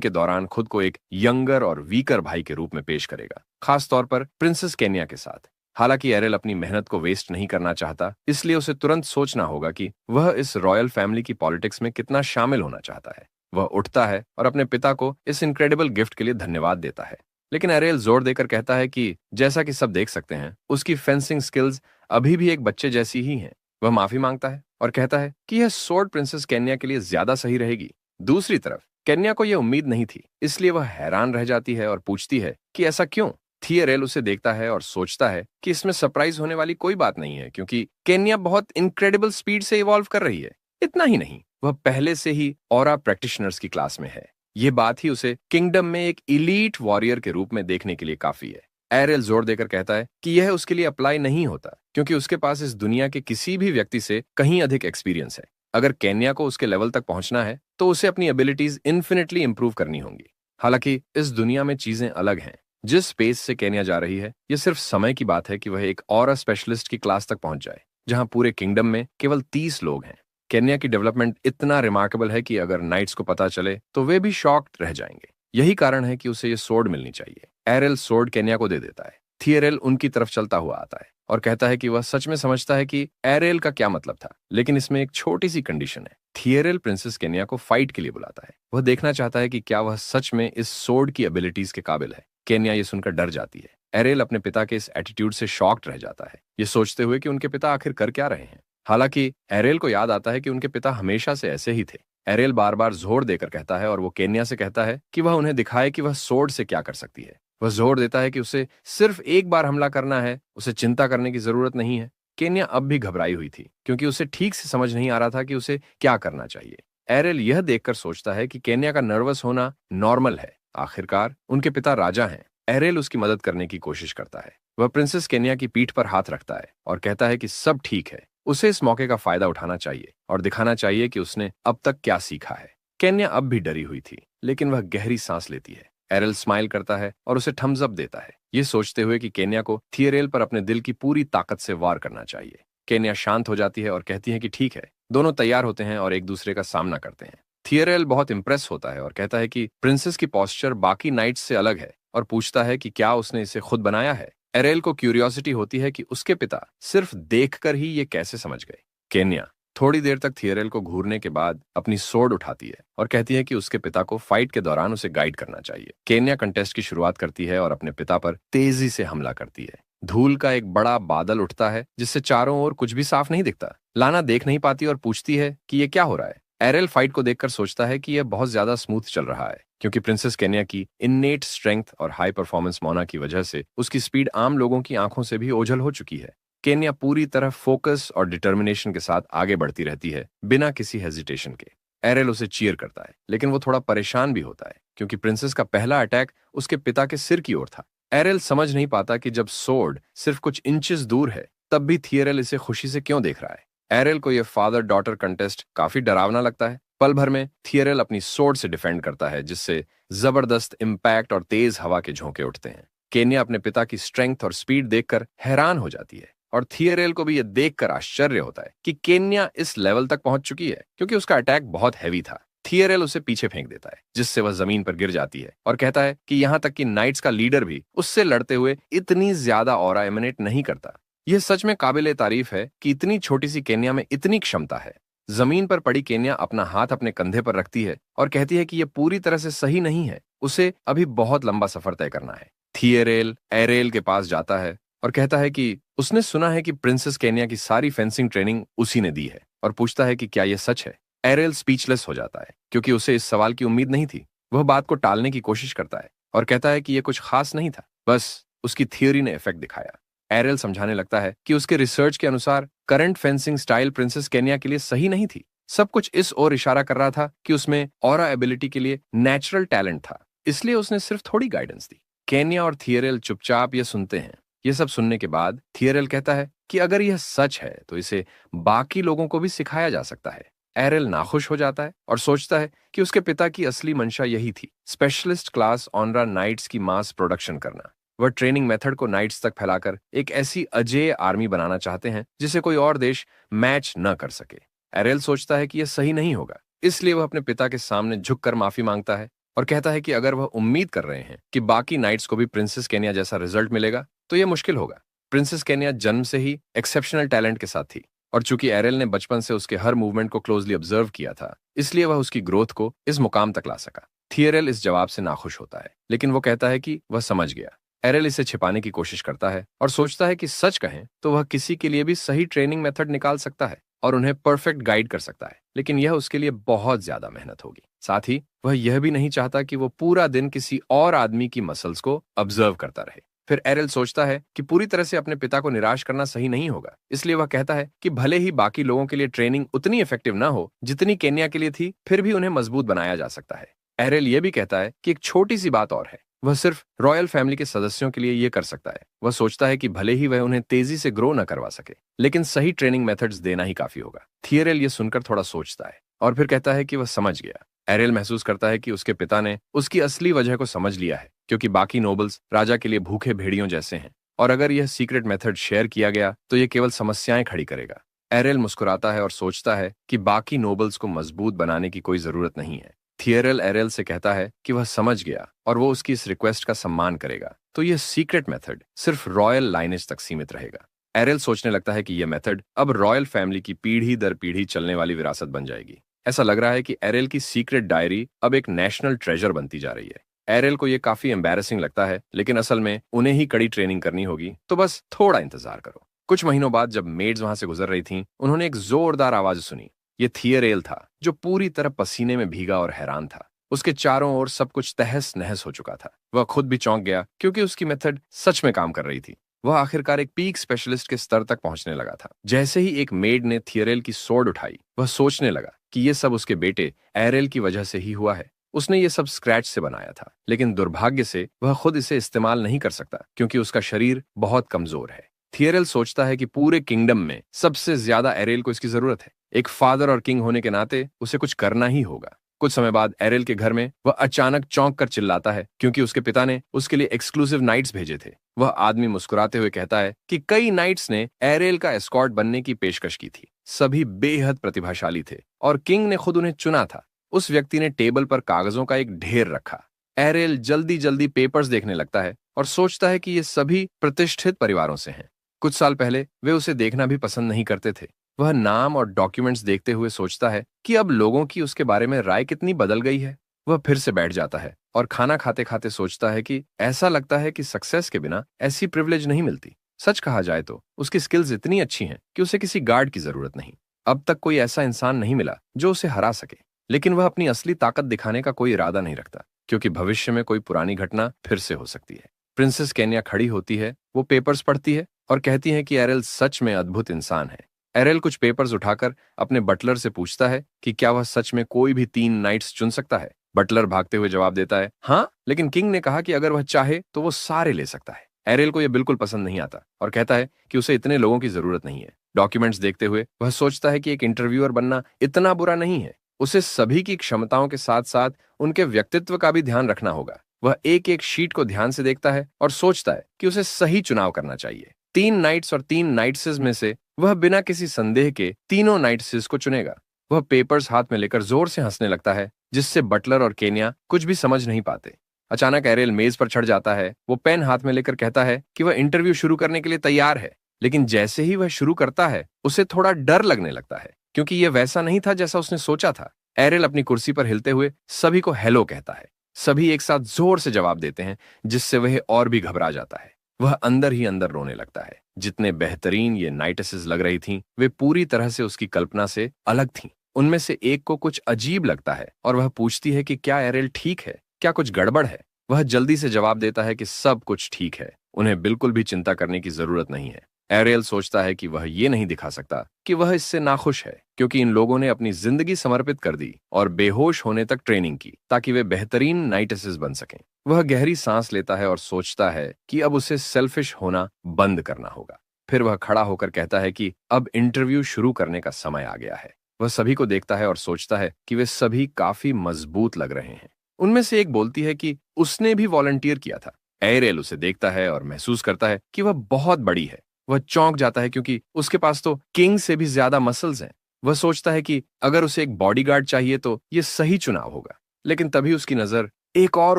के दौरान खुद को एक यंगर और वीकर भाई के रूप में पेश करेगा, खास तौर पर प्रिंसेस केन्या के साथ। हालांकि एरेल अपनी मेहनत को वेस्ट नहीं करना चाहता, इसलिए उसे तुरंत सोचना होगा कि वह इस रॉयल फैमिली की पॉलिटिक्स में कितना शामिल होना चाहता है। वह उठता है और अपने पिता को इस इनक्रेडिबल गिफ्ट के लिए धन्यवाद देता है। लेकिन एरेल जोर देकर कहता है कि जैसा कि सब देख सकते हैं, उसकी फेंसिंग स्किल्स अभी भी एक बच्चे जैसी ही हैं। वह माफी मांगता है और कहता है कि यह सोर्ड प्रिंसेस केन्या के लिए ज्यादा सही रहेगी। दूसरी तरफ केन्या को यह उम्मीद नहीं थी, इसलिए वह हैरान रह जाती है और पूछती है कि ऐसा क्यों। थियरेल उसे देखता है और सोचता है कि इसमें सरप्राइज होने वाली कोई बात नहीं है, क्योंकि केन्या बहुत इनक्रेडिबल स्पीड से इवॉल्व कर रही है। इतना ही नहीं, वह पहले से ही ऑरा प्रैक्टिशनर्स की क्लास में है। ये बात ही उसे किंगडम में एक इलीट वॉरियर के रूप में देखने के लिए काफी है। एरेल जोर देकर कहता है कि यह उसके लिए अप्लाई नहीं होता, क्योंकि उसके पास इस दुनिया के किसी भी व्यक्ति से कहीं अधिक एक्सपीरियंस है। अगर केन्या को उसके लेवल तक पहुंचना है तो उसे अपनी एबिलिटीज इन्फिनिटली इंप्रूव करनी होंगी। हालांकि इस दुनिया में चीजें अलग हैं। जिस स्पेस से केन्या जा रही है, यह सिर्फ समय की बात है कि वह एक ऑरा स्पेशलिस्ट की क्लास तक पहुंच जाए, जहां पूरे किंगडम में केवल 30 लोग हैं। केन्या की डेवलपमेंट इतना रिमार्केबल है कि अगर नाइट्स को पता चले तो वे भी शॉक्ड रह जाएंगे। यही कारण है कि उसे ये सोर्ड मिलनी चाहिए। एरेल सोर्ड केन्या को दे देता है। थियरेल उनकी तरफ चलता हुआ आता है और कहता है कि वह सच में समझता है कि एरेल का क्या मतलब था, लेकिन इसमें एक छोटी सी कंडीशन है। थियरेल प्रिंसेस केन्या को फाइट के लिए बुलाता है। वह देखना चाहता है कि क्या वह सच में इस सोर्ड की एबिलिटीज के काबिल है। केन्या ये सुनकर डर जाती है। एरेल अपने पिता के इस एटीट्यूड से शॉक्ड रह जाता है, ये सोचते हुए कि उनके पिता आखिर कर क्या रहे हैं। हालांकि एरेल को याद आता है कि उनके पिता हमेशा से ऐसे ही थे। एरेल बार बार जोर देकर कहता है और वो केन्या से कहता है कि वह उन्हें दिखाए कि वह सोर्ड से क्या कर सकती है। वह जोर देता है कि उसे सिर्फ एक बार हमला करना है, उसे चिंता करने की जरूरत नहीं है। केन्या अब भी घबराई हुई थी, क्योंकि उसे ठीक से समझ नहीं आ रहा था कि उसे क्या करना चाहिए। एरेल यह देखकर सोचता है कि केन्या का नर्वस होना नॉर्मल है। आखिरकार उनके पिता राजा हैं। एरेल उसकी मदद करने की कोशिश करता है। वह प्रिंसेस केन्या की पीठ पर हाथ रखता है और कहता है कि सब ठीक है। उसे इस मौके का फायदा उठाना चाहिए और दिखाना चाहिए कि उसने अब तक क्या सीखा है। केन्या अब भी डरी हुई थी, लेकिन वह गहरी सांस लेती है। एरेल स्माइल करता है और उसे थम्स अप देता है, ये सोचते हुए कि केन्या को थियरेल पर अपने दिल की पूरी ताकत से वार करना चाहिए। केन्या शांत हो जाती है और कहती है कि ठीक है। दोनों तैयार होते हैं और एक दूसरे का सामना करते हैं। थियरेल बहुत इंप्रेस होता है और कहता है कि प्रिंसेस की पोस्चर बाकी नाइट्स से अलग है और पूछता है कि क्या उसने इसे खुद बनाया है। एरेल को क्यूरियोसिटी होती है कि उसके पिता सिर्फ देखकर ही ये कैसे समझ गए। केन्या थोड़ी देर तक थियरेल को घूरने के बाद अपनी सोर्ड उठाती है और कहती है कि उसके पिता को फाइट के दौरान उसे गाइड करना चाहिए। केन्या कंटेस्ट की शुरुआत करती है और अपने पिता पर तेजी से हमला करती है। धूल का एक बड़ा बादल उठता है, जिससे चारों ओर कुछ भी साफ नहीं दिखता। लाना देख नहीं पाती और पूछती है कि ये क्या हो रहा है। एरेल फाइट को देखकर सोचता है कि यह बहुत ज्यादा स्मूथ चल रहा है, क्योंकि प्रिंसेस केन्या की इन्नेट स्ट्रेंथ और हाई परफॉर्मेंस मोना की वजह से उसकी स्पीड आम लोगों की आंखों से भी ओझल हो चुकी है। केन्या पूरी तरह फोकस और डिटर्मिनेशन के साथ आगे बढ़ती रहती है, बिना किसी हेजिटेशन के। एरेल उसे चीयर करता है, लेकिन वो थोड़ा परेशान भी होता है, क्योंकि प्रिंसेस का पहला अटैक उसके पिता के सिर की ओर था। एरेल समझ नहीं पाता कि जब सोर्ड सिर्फ कुछ इंचेस दूर है, तब भी थियरेल इसे खुशी से क्यों देख रहा है। एरेल को यह फादर डॉटर कंटेस्ट काफी डरावना लगता है। पल भर में थियरेल अपनी सोर्ड से डिफेंड करता है, जिससे जबरदस्त इंपैक्ट और तेज हवा के झोंके उठते हैं। केन्या अपने पिता की स्ट्रेंथ और स्पीड देखकर हैरान हो जाती है, और थियरेल को भी यह देखकर आश्चर्य होता है कि केन्या इस लेवल तक पहुंच चुकी है, क्योंकि उसका अटैक बहुत हैवी था। थियरेल उसे पीछे फेंक देता है, जिससे वह जमीन पर गिर जाती है, और कहता है कि यहां तक कि नाइट्स का लीडर भी उससे लड़ते हुए इतनी ज्यादा ऑरा एमिनेट नहीं करता। यह सच में काबिले तारीफ है कि इतनी छोटी सी केन्या में इतनी क्षमता है। जमीन पर पड़ी केन्या अपना हाथ अपने कंधे पर रखती है और कहती है कि यह पूरी तरह से सही नहीं है, उसे अभी बहुत लंबा सफर तय करना है। थियरेल एरेल के पास जाता है और कहता है कि उसने सुना है कि प्रिंसेस केन्या की सारी फेंसिंग ट्रेनिंग उसी ने दी है, और पूछता है कि क्या यह सच है। एरेल स्पीचलेस हो जाता है, क्योंकि उसे इस सवाल की उम्मीद नहीं थी। वह बात को टालने की कोशिश करता है और कहता है कि यह कुछ खास नहीं था, बस उसकी थियोरी ने इफेक्ट दिखाया। एरेल समझाने लगता है कि उसके रिसर्च के अनुसार current fencing style princess Kenya के लिए सही नहीं थी। सब कुछ इस ओर इशारा कर रहा था कि उसमें ऑरा एबिलिटी के लिए नेचुरल टैलेंट था, इसलिए उसने सिर्फ थोड़ी गाइडेंस दी। केन्या और थियरेल चुपचाप ये सुनते हैं। ये सब सुनने के बाद थियरेल कहता है कि अगर यह सच है तो इसे बाकी लोगों को भी सिखाया जा सकता है। एरेल नाखुश हो जाता है और सोचता है कि उसके पिता की असली मंशा यही थी, स्पेशलिस्ट क्लास ऑनरा नाइट्स की मास प्रोडक्शन करना। वह ट्रेनिंग मेथड को नाइट्स तक फैलाकर एक ऐसी अजेय आर्मी बनाना चाहते हैं जिसे कोई और देश मैच न कर सके। एरेल सोचता है कि यह सही नहीं होगा, इसलिए वह अपने पिता के सामने झुककर माफी मांगता है और कहता है कि अगर वह उम्मीद कर रहे हैं कि बाकी नाइट्स को भी प्रिंसेस केन्या जैसा रिजल्ट मिलेगा तो यह मुश्किल होगा। प्रिंसेस केन्या जन्म से ही एक्सेप्शनल टैलेंट के साथ थी और चूंकि एरेल ने बचपन से उसके हर मूवमेंट को क्लोजली ऑब्जर्व किया था, इसलिए वह उसकी ग्रोथ को इस मुकाम तक ला सका। थियरेल इस जवाब से नाखुश होता है, लेकिन वो कहता है कि वह समझ गया। एरेल इसे छिपाने की कोशिश करता है और सोचता है कि सच कहें तो वह किसी के लिए भी सही ट्रेनिंग मेथड निकाल सकता है और उन्हें परफेक्ट गाइड कर सकता है, लेकिन यह उसके लिए बहुत ज्यादा मेहनत होगी। साथ ही वह यह भी नहीं चाहता कि वो पूरा दिन किसी और आदमी की मसल्स को ऑब्जर्व करता रहे। फिर एरेल सोचता है कि पूरी तरह से अपने पिता को निराश करना सही नहीं होगा, इसलिए वह कहता है कि भले ही बाकी लोगों के लिए ट्रेनिंग उतनी इफेक्टिव ना हो जितनी केन्या के लिए थी, फिर भी उन्हें मजबूत बनाया जा सकता है। एरेल यह भी कहता है कि एक छोटी सी बात और है, वह सिर्फ रॉयल फैमिली के सदस्यों के लिए यह कर सकता है। वह सोचता है कि भले ही वह उन्हें तेजी से ग्रो न करवा सके, लेकिन सही ट्रेनिंग मेथड्स देना ही काफी होगा। थियरेल यह सुनकर थोड़ा सोचता है और फिर कहता है कि वह समझ गया। एरेल महसूस करता है कि उसके पिता ने उसकी असली वजह को समझ लिया है, क्योंकि बाकी नोबल्स राजा के लिए भूखे भेड़ियों जैसे हैं और अगर यह सीक्रेट मेथड शेयर किया गया तो यह केवल समस्याएं खड़ी करेगा। एरेल मुस्कुराता है और सोचता है कि बाकी नोबल्स को मजबूत बनाने की कोई जरूरत नहीं है। थियरेल एरेल से कहता है कि वह समझ गया और वो उसकी इस रिक्वेस्ट का सम्मान करेगा, तो यह सीक्रेट मेथड सिर्फ रॉयल लाइनेज तक सीमित रहेगा। एरेल सोचने लगता है कि यह मेथड अब रॉयल फैमिली की पीढ़ी दर पीढ़ी चलने वाली विरासत बन जाएगी। ऐसा लग रहा है कि एरेल की सीक्रेट डायरी अब एक नेशनल ट्रेजर बनती जा रही है। एरेल को यह काफी एम्बैरेसिंग लगता है, लेकिन असल में उन्हें ही कड़ी ट्रेनिंग करनी होगी, तो बस थोड़ा इंतजार करो। कुछ महीनों बाद जब मेड्स वहां से गुजर रही थीं, उन्होंने एक जोरदार आवाज सुनी। ये थियरेल था, जो पूरी तरह पसीने में भीगा और हैरान था। उसके चारों ओर सब कुछ तहस नहस हो चुका था। वह खुद भी चौंक गया, क्योंकि उसकी मेथड सच में काम कर रही थी। वह आखिरकार एक पीक स्पेशलिस्ट के स्तर तक पहुंचने लगा था। जैसे ही एक मेड ने थियरेल की सोर्ड उठाई, वह सोचने लगा कि यह सब उसके बेटे एरेल की वजह से ही हुआ है। उसने ये सब स्क्रैच से बनाया था, लेकिन दुर्भाग्य से वह खुद इसे इस्तेमाल नहीं कर सकता, क्योंकि उसका शरीर बहुत कमजोर है। थियरेल सोचता है कि पूरे किंगडम में सबसे ज्यादा एरेल को इसकी जरूरत है। एक फादर और किंग होने के नाते उसे कुछ करना ही होगा। कुछ समय बाद एरेल के घर में वह अचानक चौंक कर चिल्लाता है, क्योंकि उसके पिता ने उसके लिए एक्सक्लूसिव नाइट्स भेजे थे। वह आदमी मुस्कुराते हुए कहता है कि कई नाइट्स ने एरेल का एस्कॉर्ट बनने की पेशकश की थी। सभी बेहद प्रतिभाशाली थे और किंग ने खुद उन्हें चुना था। उस व्यक्ति ने टेबल पर कागजों का एक ढेर रखा। एरेल जल्दी जल्दी पेपर्स देखने लगता है और सोचता है कि ये सभी प्रतिष्ठित परिवारों से हैं। कुछ साल पहले वे उसे देखना भी पसंद नहीं करते थे। वह नाम और डॉक्यूमेंट्स देखते हुए सोचता है कि अब लोगों की उसके बारे में राय कितनी बदल गई है। वह फिर से बैठ जाता है और खाना खाते खाते सोचता है कि ऐसा लगता है कि सक्सेस के बिना ऐसी प्रिविलेज नहीं मिलती। सच कहा जाए तो उसकी स्किल्स इतनी अच्छी हैं कि उसे किसी गार्ड की जरूरत नहीं। अब तक कोई ऐसा इंसान नहीं मिला जो उसे हरा सके, लेकिन वह अपनी असली ताकत दिखाने का कोई इरादा नहीं रखता, क्योंकि भविष्य में कोई पुरानी घटना फिर से हो सकती है। प्रिंसेस केन्या खड़ी होती है, वो पेपर्स पढ़ती है और कहती है कि एरेल सच में अद्भुत इंसान है। एरेल कुछ पेपर्स उठाकर अपने बटलर से पूछता है कि क्या वह सच में कोई भी 3 नाइट्स चुन सकता है। बटलर भागते हुए जवाब देता है, हाँ, लेकिन किंग ने कहा कि अगर वह चाहे तो वो सारे ले सकता है। एरेल को यह बिल्कुल पसंद नहीं आता और कहता है कि उसे इतने लोगों की जरूरत नहीं है। डॉक्यूमेंट्स देखते हुए वह सोचता है कि एक इंटरव्यूअर बनना इतना बुरा नहीं है। उसे सभी की क्षमताओं के साथ साथ उनके व्यक्तित्व का भी ध्यान रखना होगा। वह एक एक शीट को ध्यान से देखता है और सोचता है कि उसे सही चुनाव करना चाहिए। 3 नाइट्स और 3 नाइट्सेस में से वह बिना किसी संदेह के तीनों नाइट्सेस को चुनेगा। वह पेपर्स हाथ में लेकर जोर से हंसने लगता है, जिससे बटलर और केन्या कुछ भी समझ नहीं पाते। अचानक एरेल मेज पर चढ़ जाता है। वो पेन हाथ में लेकर कहता है कि वह इंटरव्यू शुरू करने के लिए तैयार है, लेकिन जैसे ही वह शुरू करता है उसे थोड़ा डर लगने लगता है, क्योंकि यह वैसा नहीं था जैसा उसने सोचा था। एरेल अपनी कुर्सी पर हिलते हुए सभी को हेलो कहता है। सभी एक साथ जोर से जवाब देते हैं, जिससे वह और भी घबरा जाता है। वह अंदर ही अंदर रोने लगता है। जितने बेहतरीन ये नाइटेसेस लग रही थीं, वे पूरी तरह से उसकी कल्पना से अलग थीं। उनमें से एक को कुछ अजीब लगता है और वह पूछती है कि क्या एरेल ठीक है, क्या कुछ गड़बड़ है। वह जल्दी से जवाब देता है कि सब कुछ ठीक है, उन्हें बिल्कुल भी चिंता करने की जरूरत नहीं है। एरेल सोचता है कि वह ये नहीं दिखा सकता कि वह इससे नाखुश है, क्योंकि इन लोगों ने अपनी जिंदगी समर्पित कर दी और बेहोश होने तक ट्रेनिंग की ताकि वे बेहतरीन नाइट असिस्ट बन सकें। वह गहरी सांस लेता है और सोचता है कि अब उसे सेल्फिश होना बंद करना होगा। फिर वह खड़ा होकर कहता है कि अब इंटरव्यू शुरू करने का समय आ गया है। वह सभी को देखता है और सोचता है कि वे सभी काफी मजबूत लग रहे हैं। उनमें से एक बोलती है कि उसने भी वॉलंटियर किया था। एरेल उसे देखता है और महसूस करता है कि वह बहुत बड़ी है। वह चौंक जाता है क्योंकि उसके पास तो किंग से भी ज्यादा मसल्स हैं। वह सोचता है कि अगर उसे एक बॉडीगार्ड चाहिए तो यह सही चुनाव होगा। लेकिन तभी उसकी नजर एक और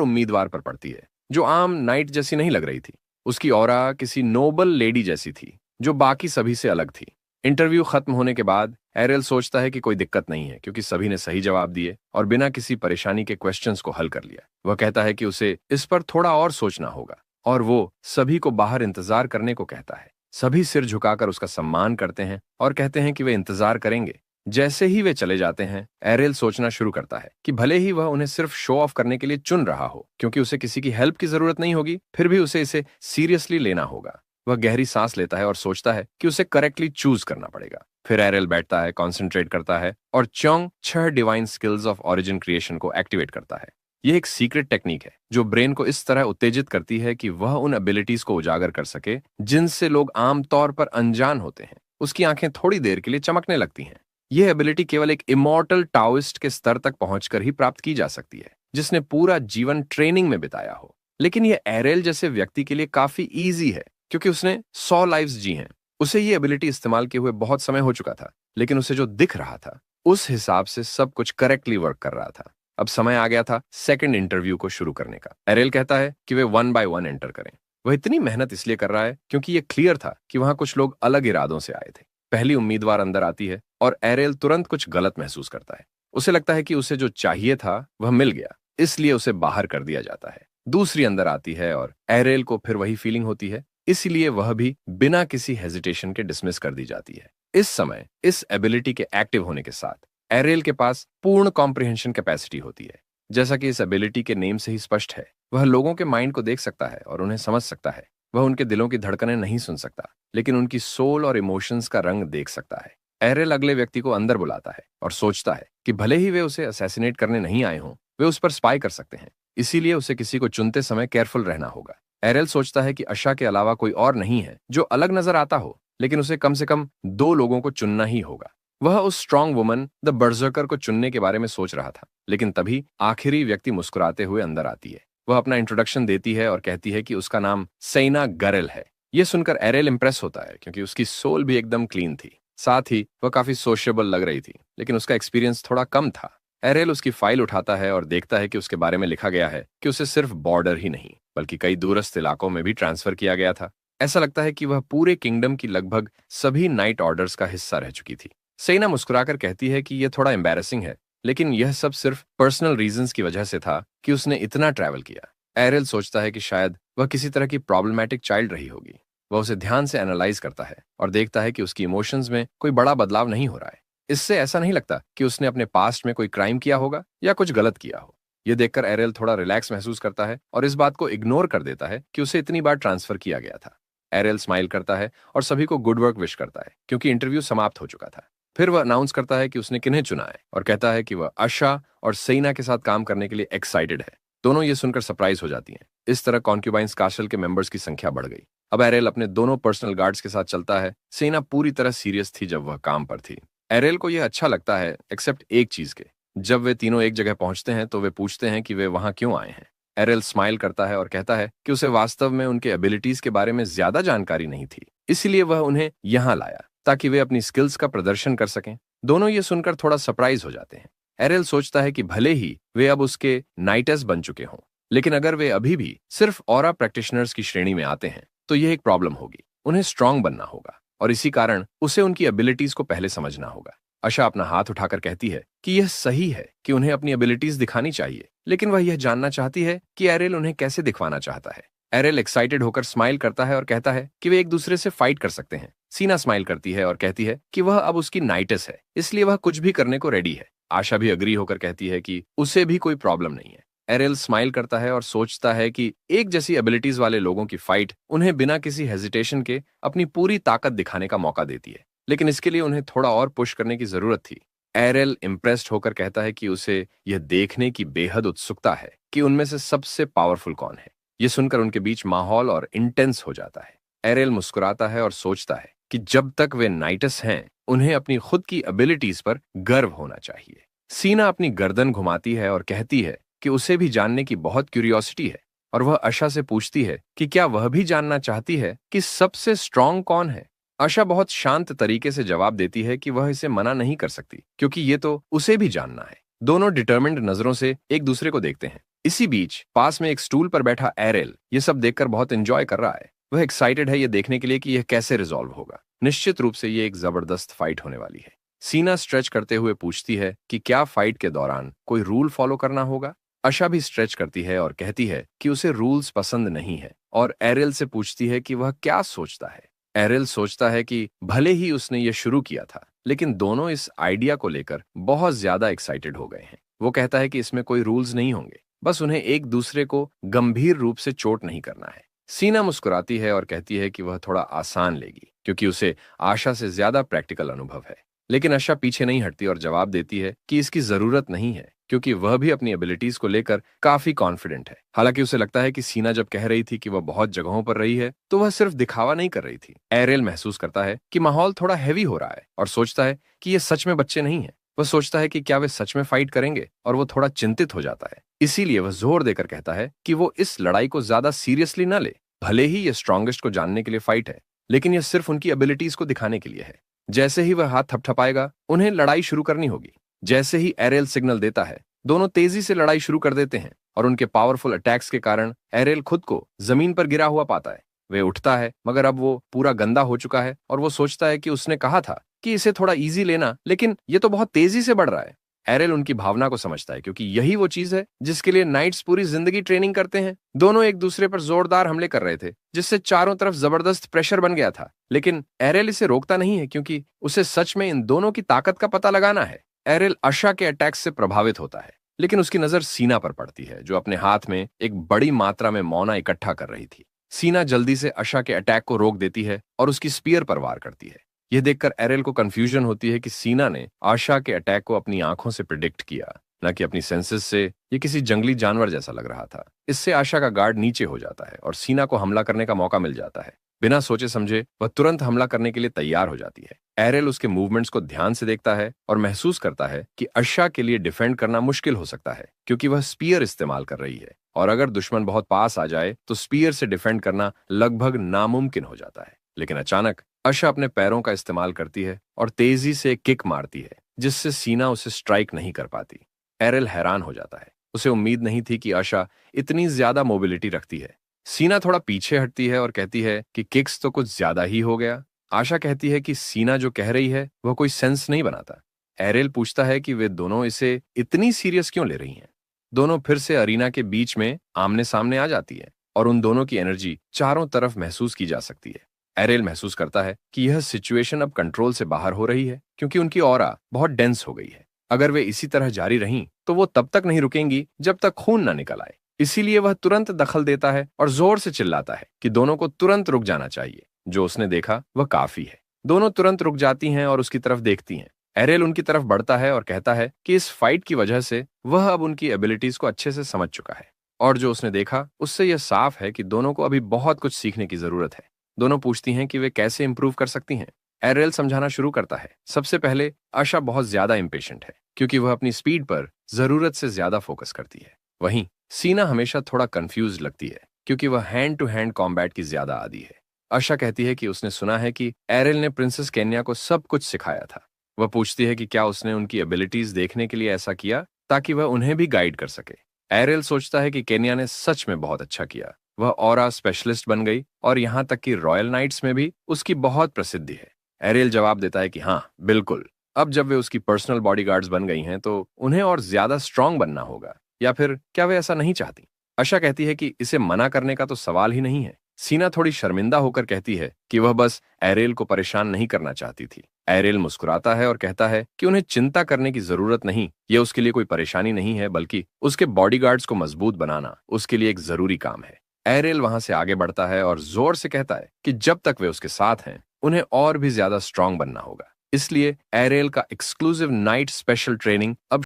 उम्मीदवार पर पड़ती है जो आम नाइट जैसी नहीं लग रही थी। उसकी ऑरा किसी नोबल लेडी जैसी थी जो बाकी सभी से अलग थी। इंटरव्यू खत्म होने के बाद एरेल सोचता है कि कोई दिक्कत नहीं है क्योंकि सभी ने सही जवाब दिए और बिना किसी परेशानी के क्वेश्चंस को हल कर लिया। वह कहता है कि उसे इस पर थोड़ा और सोचना होगा और वो सभी को बाहर इंतजार करने को कहता है। सभी सिर झुकाकर उसका सम्मान करते हैं और कहते हैं कि वे इंतजार करेंगे। जैसे ही वे चले जाते हैं एरेल सोचना शुरू करता है कि भले ही वह उन्हें सिर्फ शो ऑफ करने के लिए चुन रहा हो क्योंकि उसे किसी की हेल्प की जरूरत नहीं होगी, फिर भी उसे इसे सीरियसली लेना होगा। वह गहरी सांस लेता है और सोचता है कि उसे करेक्टली चूज करना पड़ेगा। फिर एरेल बैठता है, कॉन्सेंट्रेट करता है और चोंग 6 divine skills of origin creation को एक्टिवेट करता है। यह एक सीक्रेट टेक्निक है जो ब्रेन को इस तरह उत्तेजित करती है कि वह उन एबिलिटीज को उजागर कर सके जिनसे लोग आमतौर पर अनजान होते हैं। उसकी आंखें थोड़ी देर के लिए चमकने लगती हैं। यह एबिलिटी केवल एक इमॉर्टल टाओइस्ट के स्तर तक पहुंचकर ही प्राप्त की जा सकती है जिसने पूरा जीवन ट्रेनिंग में बिताया हो। लेकिन यह एरेल जैसे व्यक्ति के लिए काफी ईजी है क्योंकि उसने 100 लाइव्स जी हैं। उसे ये एबिलिटी इस्तेमाल किए हुए बहुत समय हो चुका था, लेकिन उसे जो दिख रहा था उस हिसाब से सब कुछ करेक्टली वर्क कर रहा था। अब समय आ गया था सेकंड इंटरव्यू को शुरू करने का। एरेल कहता है कि वे 1 बाय 1 एंटर करें। वह इतनी मेहनत इसलिए कर रहा है क्योंकि यह क्लियर था कि वहां कुछ लोग अलग इरादों से आए थे। पहली उम्मीदवार अंदर आती है और एरेल तुरंत कुछ गलत महसूस करता है। उसे लगता है कि उसे जो चाहिए था वह मिल गया, इसलिए उसे बाहर कर दिया जाता है। दूसरी अंदर आती है और एरेल को फिर वही फीलिंग होती है, इसलिए वह भी बिना किसी हेजिटेशन के डिसमिस कर दी जाती है। इस समय इस एबिलिटी के एक्टिव होने के साथ एरेल के पास पूर्ण कॉम्प्रिहेंशन कैपेसिटी होती है। जैसा कि इस एबिलिटी के नेम से ही स्पष्ट है, वह लोगों के माइंड को देख सकता है और उन्हें समझ सकता है। वह उनके दिलों की धड़कनें नहीं सुन सकता, लेकिन उनकी सोल और इमोशंस का रंग देख सकता है। एरेल अगले व्यक्ति को अंदर बुलाता है और सोचता है कि भले ही वे उसे असैसिनेट करने नहीं आए हों, वे उस पर स्पाई कर सकते हैं। इसीलिए उसे किसी को चुनते समय केयरफुल रहना होगा। एरेल सोचता है कि अशा के अलावा कोई और नहीं है जो अलग नजर आता हो, लेकिन उसे कम से कम 2 लोगों को चुनना ही होगा। वह उस स्ट्रांग वुमन द बर्जर्कर को चुनने के बारे में सोच रहा था, लेकिन तभी आखिरी व्यक्ति मुस्कुराते हुए अंदर आती है। वह अपना इंट्रोडक्शन देती है और कहती है कि उसका नाम सेना गरेल है। यह सुनकर एरेल इंप्रेस होता है क्योंकि उसकी सोल भी एकदम क्लीन थी। साथ ही वह काफी सोशेबल लग रही थी, लेकिन उसका एक्सपीरियंस थोड़ा कम था। एरेल उसकी फाइल उठाता है और देखता है कि उसके बारे में लिखा गया है कि उसे सिर्फ बॉर्डर ही नहीं बल्कि कई दूरस्थ इलाकों में भी ट्रांसफर किया गया था। ऐसा लगता है कि वह पूरे किंगडम की लगभग सभी नाइट ऑर्डर्स का हिस्सा रह चुकी थी। सेना मुस्कुराकर कहती है कि यह थोड़ा एम्बैरेसिंग है, लेकिन यह सब सिर्फ पर्सनल रीजंस की वजह से था कि उसने इतना ट्रैवल किया। एरेल सोचता है कि शायद वह किसी तरह की प्रॉब्लमैटिक चाइल्ड रही होगी। वह उसे ध्यान से एनालाइज करता है और देखता है कि उसकी इमोशंस में कोई बड़ा बदलाव नहीं हो रहा है। इससे ऐसा नहीं लगता कि उसने अपने पास्ट में कोई क्राइम किया होगा या कुछ गलत किया हो। यह देखकर एरेल थोड़ा रिलैक्स महसूस करता है और इस बात को इग्नोर कर देता है कि उसे इतनी बार ट्रांसफर किया गया था। एरेल स्माइल करता है और सभी को गुड वर्क विश करता है क्योंकि इंटरव्यू समाप्त हो चुका था। फिर वह अनाउंस करता है कि उसने किन्हें चुना है और कहता है कि वह अशा और सेना के साथ काम करने के लिए एक्साइटेड है। दोनों ये सुनकर सरप्राइज हो जाती हैं। इस तरह कॉन्क्यूबाइंस कासल के मेंबर्स की संख्या बढ़ गई। अब एरेल अपने दोनों पर्सनल गार्ड्स के साथ चलता है। सेना पूरी तरह सीरियस थी जब वह काम पर थी। एरेल को यह अच्छा लगता है एक्सेप्ट एक चीज के। जब वे तीनों एक जगह पहुंचते हैं तो वे पूछते हैं कि वे वहां क्यों आए हैं। एरेल स्माइल करता है और कहता है कि उसे वास्तव में उनके एबिलिटीज के बारे में ज्यादा जानकारी नहीं थी, इसलिए वह उन्हें यहां लाया ताकि वे अपनी स्किल्स का प्रदर्शन कर सकें। दोनों ये सुनकर थोड़ा सरप्राइज हो जाते हैं। एरेल सोचता है कि भले ही वे अब उसके नाइटर्स बन चुके हों, लेकिन अगर वे अभी भी सिर्फ ऑरा प्रैक्टिशनर्स की श्रेणी में आते हैं तो यह एक प्रॉब्लम होगी। उन्हें स्ट्रांग बनना होगा और इसी कारण उसे उनकी एबिलिटीज को पहले समझना होगा। अशा अपना हाथ उठाकर कहती है कि यह सही है कि उन्हें अपनी एबिलिटीज दिखानी चाहिए, लेकिन वह यह जानना चाहती है कि एरेल उन्हें कैसे दिखवाना चाहता है। एरेल एक्साइटेड होकर स्माइल करता है और कहता है कि वे एक दूसरे से फाइट कर सकते हैं। सीना स्माइल करती है और कहती है कि वह अब उसकी नाइटेस है, इसलिए वह कुछ भी करने को रेडी है। आशा भी अग्री होकर कहती है कि उसे भी कोई प्रॉब्लम नहीं है। एरेल स्माइल करता है और सोचता है कि एक जैसी एबिलिटीज वाले लोगों की फाइट उन्हें बिना किसी हेजिटेशन के अपनी पूरी ताकत दिखाने का मौका देती है। लेकिन इसके लिए उन्हें थोड़ा और पुश करने की जरूरत थी। एरेल इम्प्रेस्ड होकर कहता है कि उसे यह देखने की बेहद उत्सुकता है कि उनमें से सबसे पावरफुल कौन है। यह सुनकर उनके बीच माहौल और इंटेंस हो जाता है। एरेल मुस्कुराता है और सोचता है कि जब तक वे नाइटस हैं, उन्हें अपनी खुद की एबिलिटीज पर गर्व होना चाहिए। सीना अपनी गर्दन घुमाती है और कहती है कि उसे भी जानने की बहुत क्यूरियोसिटी है, और वह आशा से पूछती है कि क्या वह भी जानना चाहती है कि सबसे स्ट्रांग कौन है। आशा बहुत शांत तरीके से जवाब देती है कि वह इसे मना नहीं कर सकती, क्योंकि ये तो उसे भी जानना है। दोनों डिटर्मिन्ड नजरों से एक दूसरे को देखते हैं। इसी बीच पास में एक स्टूल पर बैठा एरेल ये सब देखकर बहुत एंजॉय कर रहा है। वह एक्साइटेड है ये देखने के लिए कि यह कैसे रिजॉल्व होगा। निश्चित रूप से ये एक जबरदस्त फाइट होने वाली है। सीना स्ट्रेच करते हुए पूछती है कि क्या फाइट के दौरान कोई रूल फॉलो करना होगा। आशा भी स्ट्रेच करती है और कहती है कि उसे रूल्स पसंद नहीं है, और एरिल से पूछती है कि वह क्या सोचता है। एरिल सोचता है कि भले ही उसने ये शुरू किया था, लेकिन दोनों इस आइडिया को लेकर बहुत ज्यादा एक्साइटेड हो गए हैं। वो कहता है कि इसमें कोई रूल्स नहीं होंगे, बस उन्हें एक दूसरे को गंभीर रूप से चोट नहीं करना है। सीना मुस्कुराती है और कहती है कि वह थोड़ा आसान लेगी, क्योंकि उसे आशा से ज्यादा प्रैक्टिकल अनुभव है। लेकिन आशा पीछे नहीं हटती और जवाब देती है कि इसकी जरूरत नहीं है, क्योंकि वह भी अपनी एबिलिटीज को लेकर काफी कॉन्फिडेंट है। हालांकि उसे लगता है कि सीना जब कह रही थी कि वह बहुत जगहों पर रही है, तो वह सिर्फ दिखावा नहीं कर रही थी। एरियल महसूस करता है कि माहौल थोड़ा हैवी हो रहा है और सोचता है कि ये सच में बच्चे नहीं है। वह सोचता है कि क्या वे सच में फाइट करेंगे, और वो थोड़ा चिंतित हो जाता है। इसीलिए वह जोर देकर कहता है कि वो इस लड़ाई को ज्यादा सीरियसली न ले। भले ही ये स्ट्रांगेस्ट को जानने के लिए फाइट है, लेकिन यह सिर्फ उनकी एबिलिटीज को दिखाने के लिए है। जैसे ही वह हाथ थपथपाएगा, उन्हें लड़ाई शुरू करनी होगी। जैसे ही एरेल सिग्नल देता है, दोनों तेजी से लड़ाई शुरू कर देते हैं, और उनके पावरफुल अटैक्स के कारण एरेल खुद को जमीन पर गिरा हुआ पाता है। वे उठता है, मगर अब वो पूरा गंदा हो चुका है, और वो सोचता है कि उसने कहा था कि इसे थोड़ा इजी लेना, लेकिन ये तो बहुत तेजी से बढ़ रहा है। एरेल उनकी भावना को समझता है, क्योंकि यही वो चीज है जिसके लिए नाइट्स पूरी जिंदगी ट्रेनिंग करते हैं। दोनों एक दूसरे पर जोरदार हमले कर रहे थे, जिससे चारों तरफ जबरदस्त प्रेशर बन गया था। लेकिन एरेल इसे रोकता नहीं है, क्योंकि उसे सच में इन दोनों की ताकत का पता लगाना है। एरेल आशा के अटैक से प्रभावित होता है, लेकिन उसकी नजर सीना पर पड़ती है, जो अपने हाथ में एक बड़ी मात्रा में मोना इकट्ठा कर रही थी। सीना जल्दी से आशा के अटैक को रोक देती है और उसकी स्पीयर पर वार करती है। यह देखकर एरेल को कंफ्यूजन होती है कि सीना ने आशा के अटैक को अपनी आंखों से प्रिडिक्ट किया, न कि अपनी सेंसेस से। ये किसी जंगली जानवर जैसा लग रहा था। इससे आशा का गार्ड नीचे हो जाता है और सीना को हमला करने का मौका मिल जाता है। बिना सोचे समझे वह तुरंत हमला करने के लिए तैयार हो जाती है। एरेल उसके मूवमेंट्स को ध्यान से देखता है और महसूस करता है कि आशा के लिए डिफेंड करना मुश्किल हो सकता है, क्योंकि वह स्पीयर इस्तेमाल कर रही है, और अगर दुश्मन बहुत पास आ जाए तो स्पीयर से डिफेंड करना लगभग नामुमकिन हो जाता है। लेकिन अचानक आशा अपने पैरों का इस्तेमाल करती है और तेजी से किक मारती है, जिससे सीना उसे स्ट्राइक नहीं कर पाती। एरेल हैरान हो जाता है। उसे उम्मीद नहीं थी कि आशा इतनी ज्यादा मोबिलिटी रखती है। सीना थोड़ा पीछे हटती है और कहती है कि किक्स तो कुछ ज्यादा ही हो गया। आशा कहती है कि सीना जो कह रही है वह कोई सेंस नहीं बनाता। एरेल पूछता है कि वे दोनों इसे इतनी सीरियस क्यों ले रही हैं। दोनों फिर से अरीना के बीच में आमने सामने आ जाती है, और उन दोनों की एनर्जी चारों तरफ महसूस की जा सकती है। एरेल महसूस करता है कि यह सिचुएशन अब कंट्रोल से बाहर हो रही है, क्योंकि उनकी ऑरा बहुत डेंस हो गई है। अगर वे इसी तरह जारी रहीं, तो वो तब तक नहीं रुकेंगी जब तक खून न निकल आए। इसीलिए वह तुरंत दखल देता है और जोर से चिल्लाता है कि दोनों को तुरंत रुक जाना चाहिए। जो उसने देखा वह काफी है। दोनों तुरंत रुक जाती हैं और उसकी तरफ देखती हैं। एरेल उनकी तरफ बढ़ता है और कहता है कि इस फाइट की वजह से वह अब उनकी एबिलिटीज को अच्छे से समझ चुका है, और जो उसने देखा उससे यह साफ है कि दोनों को अभी बहुत कुछ सीखने की जरूरत है। दोनों पूछती हैं कि वे कैसे इंप्रूव कर सकती हैं। एरेल समझाना शुरू करता है। सबसे पहले आशा बहुत ज्यादा इम्पेशेंट है, क्योंकि वह अपनी स्पीड पर जरूरत से ज्यादा फोकस करती है। वहीं सीना हमेशा थोड़ा कंफ्यूज लगती है, क्योंकि वह हैंड टू हैंड कॉम्बैट की ज्यादा आदी है। आशा कहती है कि उसने सुना है कि एरेल ने प्रिंसेस केन्या को सब कुछ सिखाया था। वह पूछती है कि क्या उसने उनकी एबिलिटीज देखने के लिए ऐसा किया, ताकि वह उन्हें भी गाइड कर सके। एरेल सोचता है कि केन्या ने सच में बहुत अच्छा किया। वह ऑरा स्पेशलिस्ट बन गई, और यहाँ तक कि रॉयल नाइट्स में भी उसकी बहुत प्रसिद्धि है। एरियल जवाब देता है कि हाँ, बिल्कुल। अब जब वे उसकी पर्सनल बॉडीगार्ड्स बन गई हैं, तो उन्हें और ज्यादा स्ट्रांग बनना होगा। या फिर क्या वे ऐसा नहीं चाहती? आशा कहती है कि इसे मना करने का तो सवाल ही नहीं है। सीना थोड़ी शर्मिंदा होकर कहती है कि वह बस एरेल को परेशान नहीं करना चाहती थी। एरेल मुस्कुराता है और कहता है कि उन्हें चिंता करने की जरूरत नहीं। यह उसके लिए कोई परेशानी नहीं है, बल्कि उसके बॉडीगार्ड्स को मजबूत बनाना उसके लिए एक जरूरी काम है। एरेल वहां से आगे बढ़ता है और जोर से कहता है कि जब तक वे उसके साथ हैं, उन्हें और भी ज्यादा स्ट्रांग बनना होगा। इसलिए एरेल का एक्सक्लूसिव नाइट स्पेशल ट्रेनिंग अब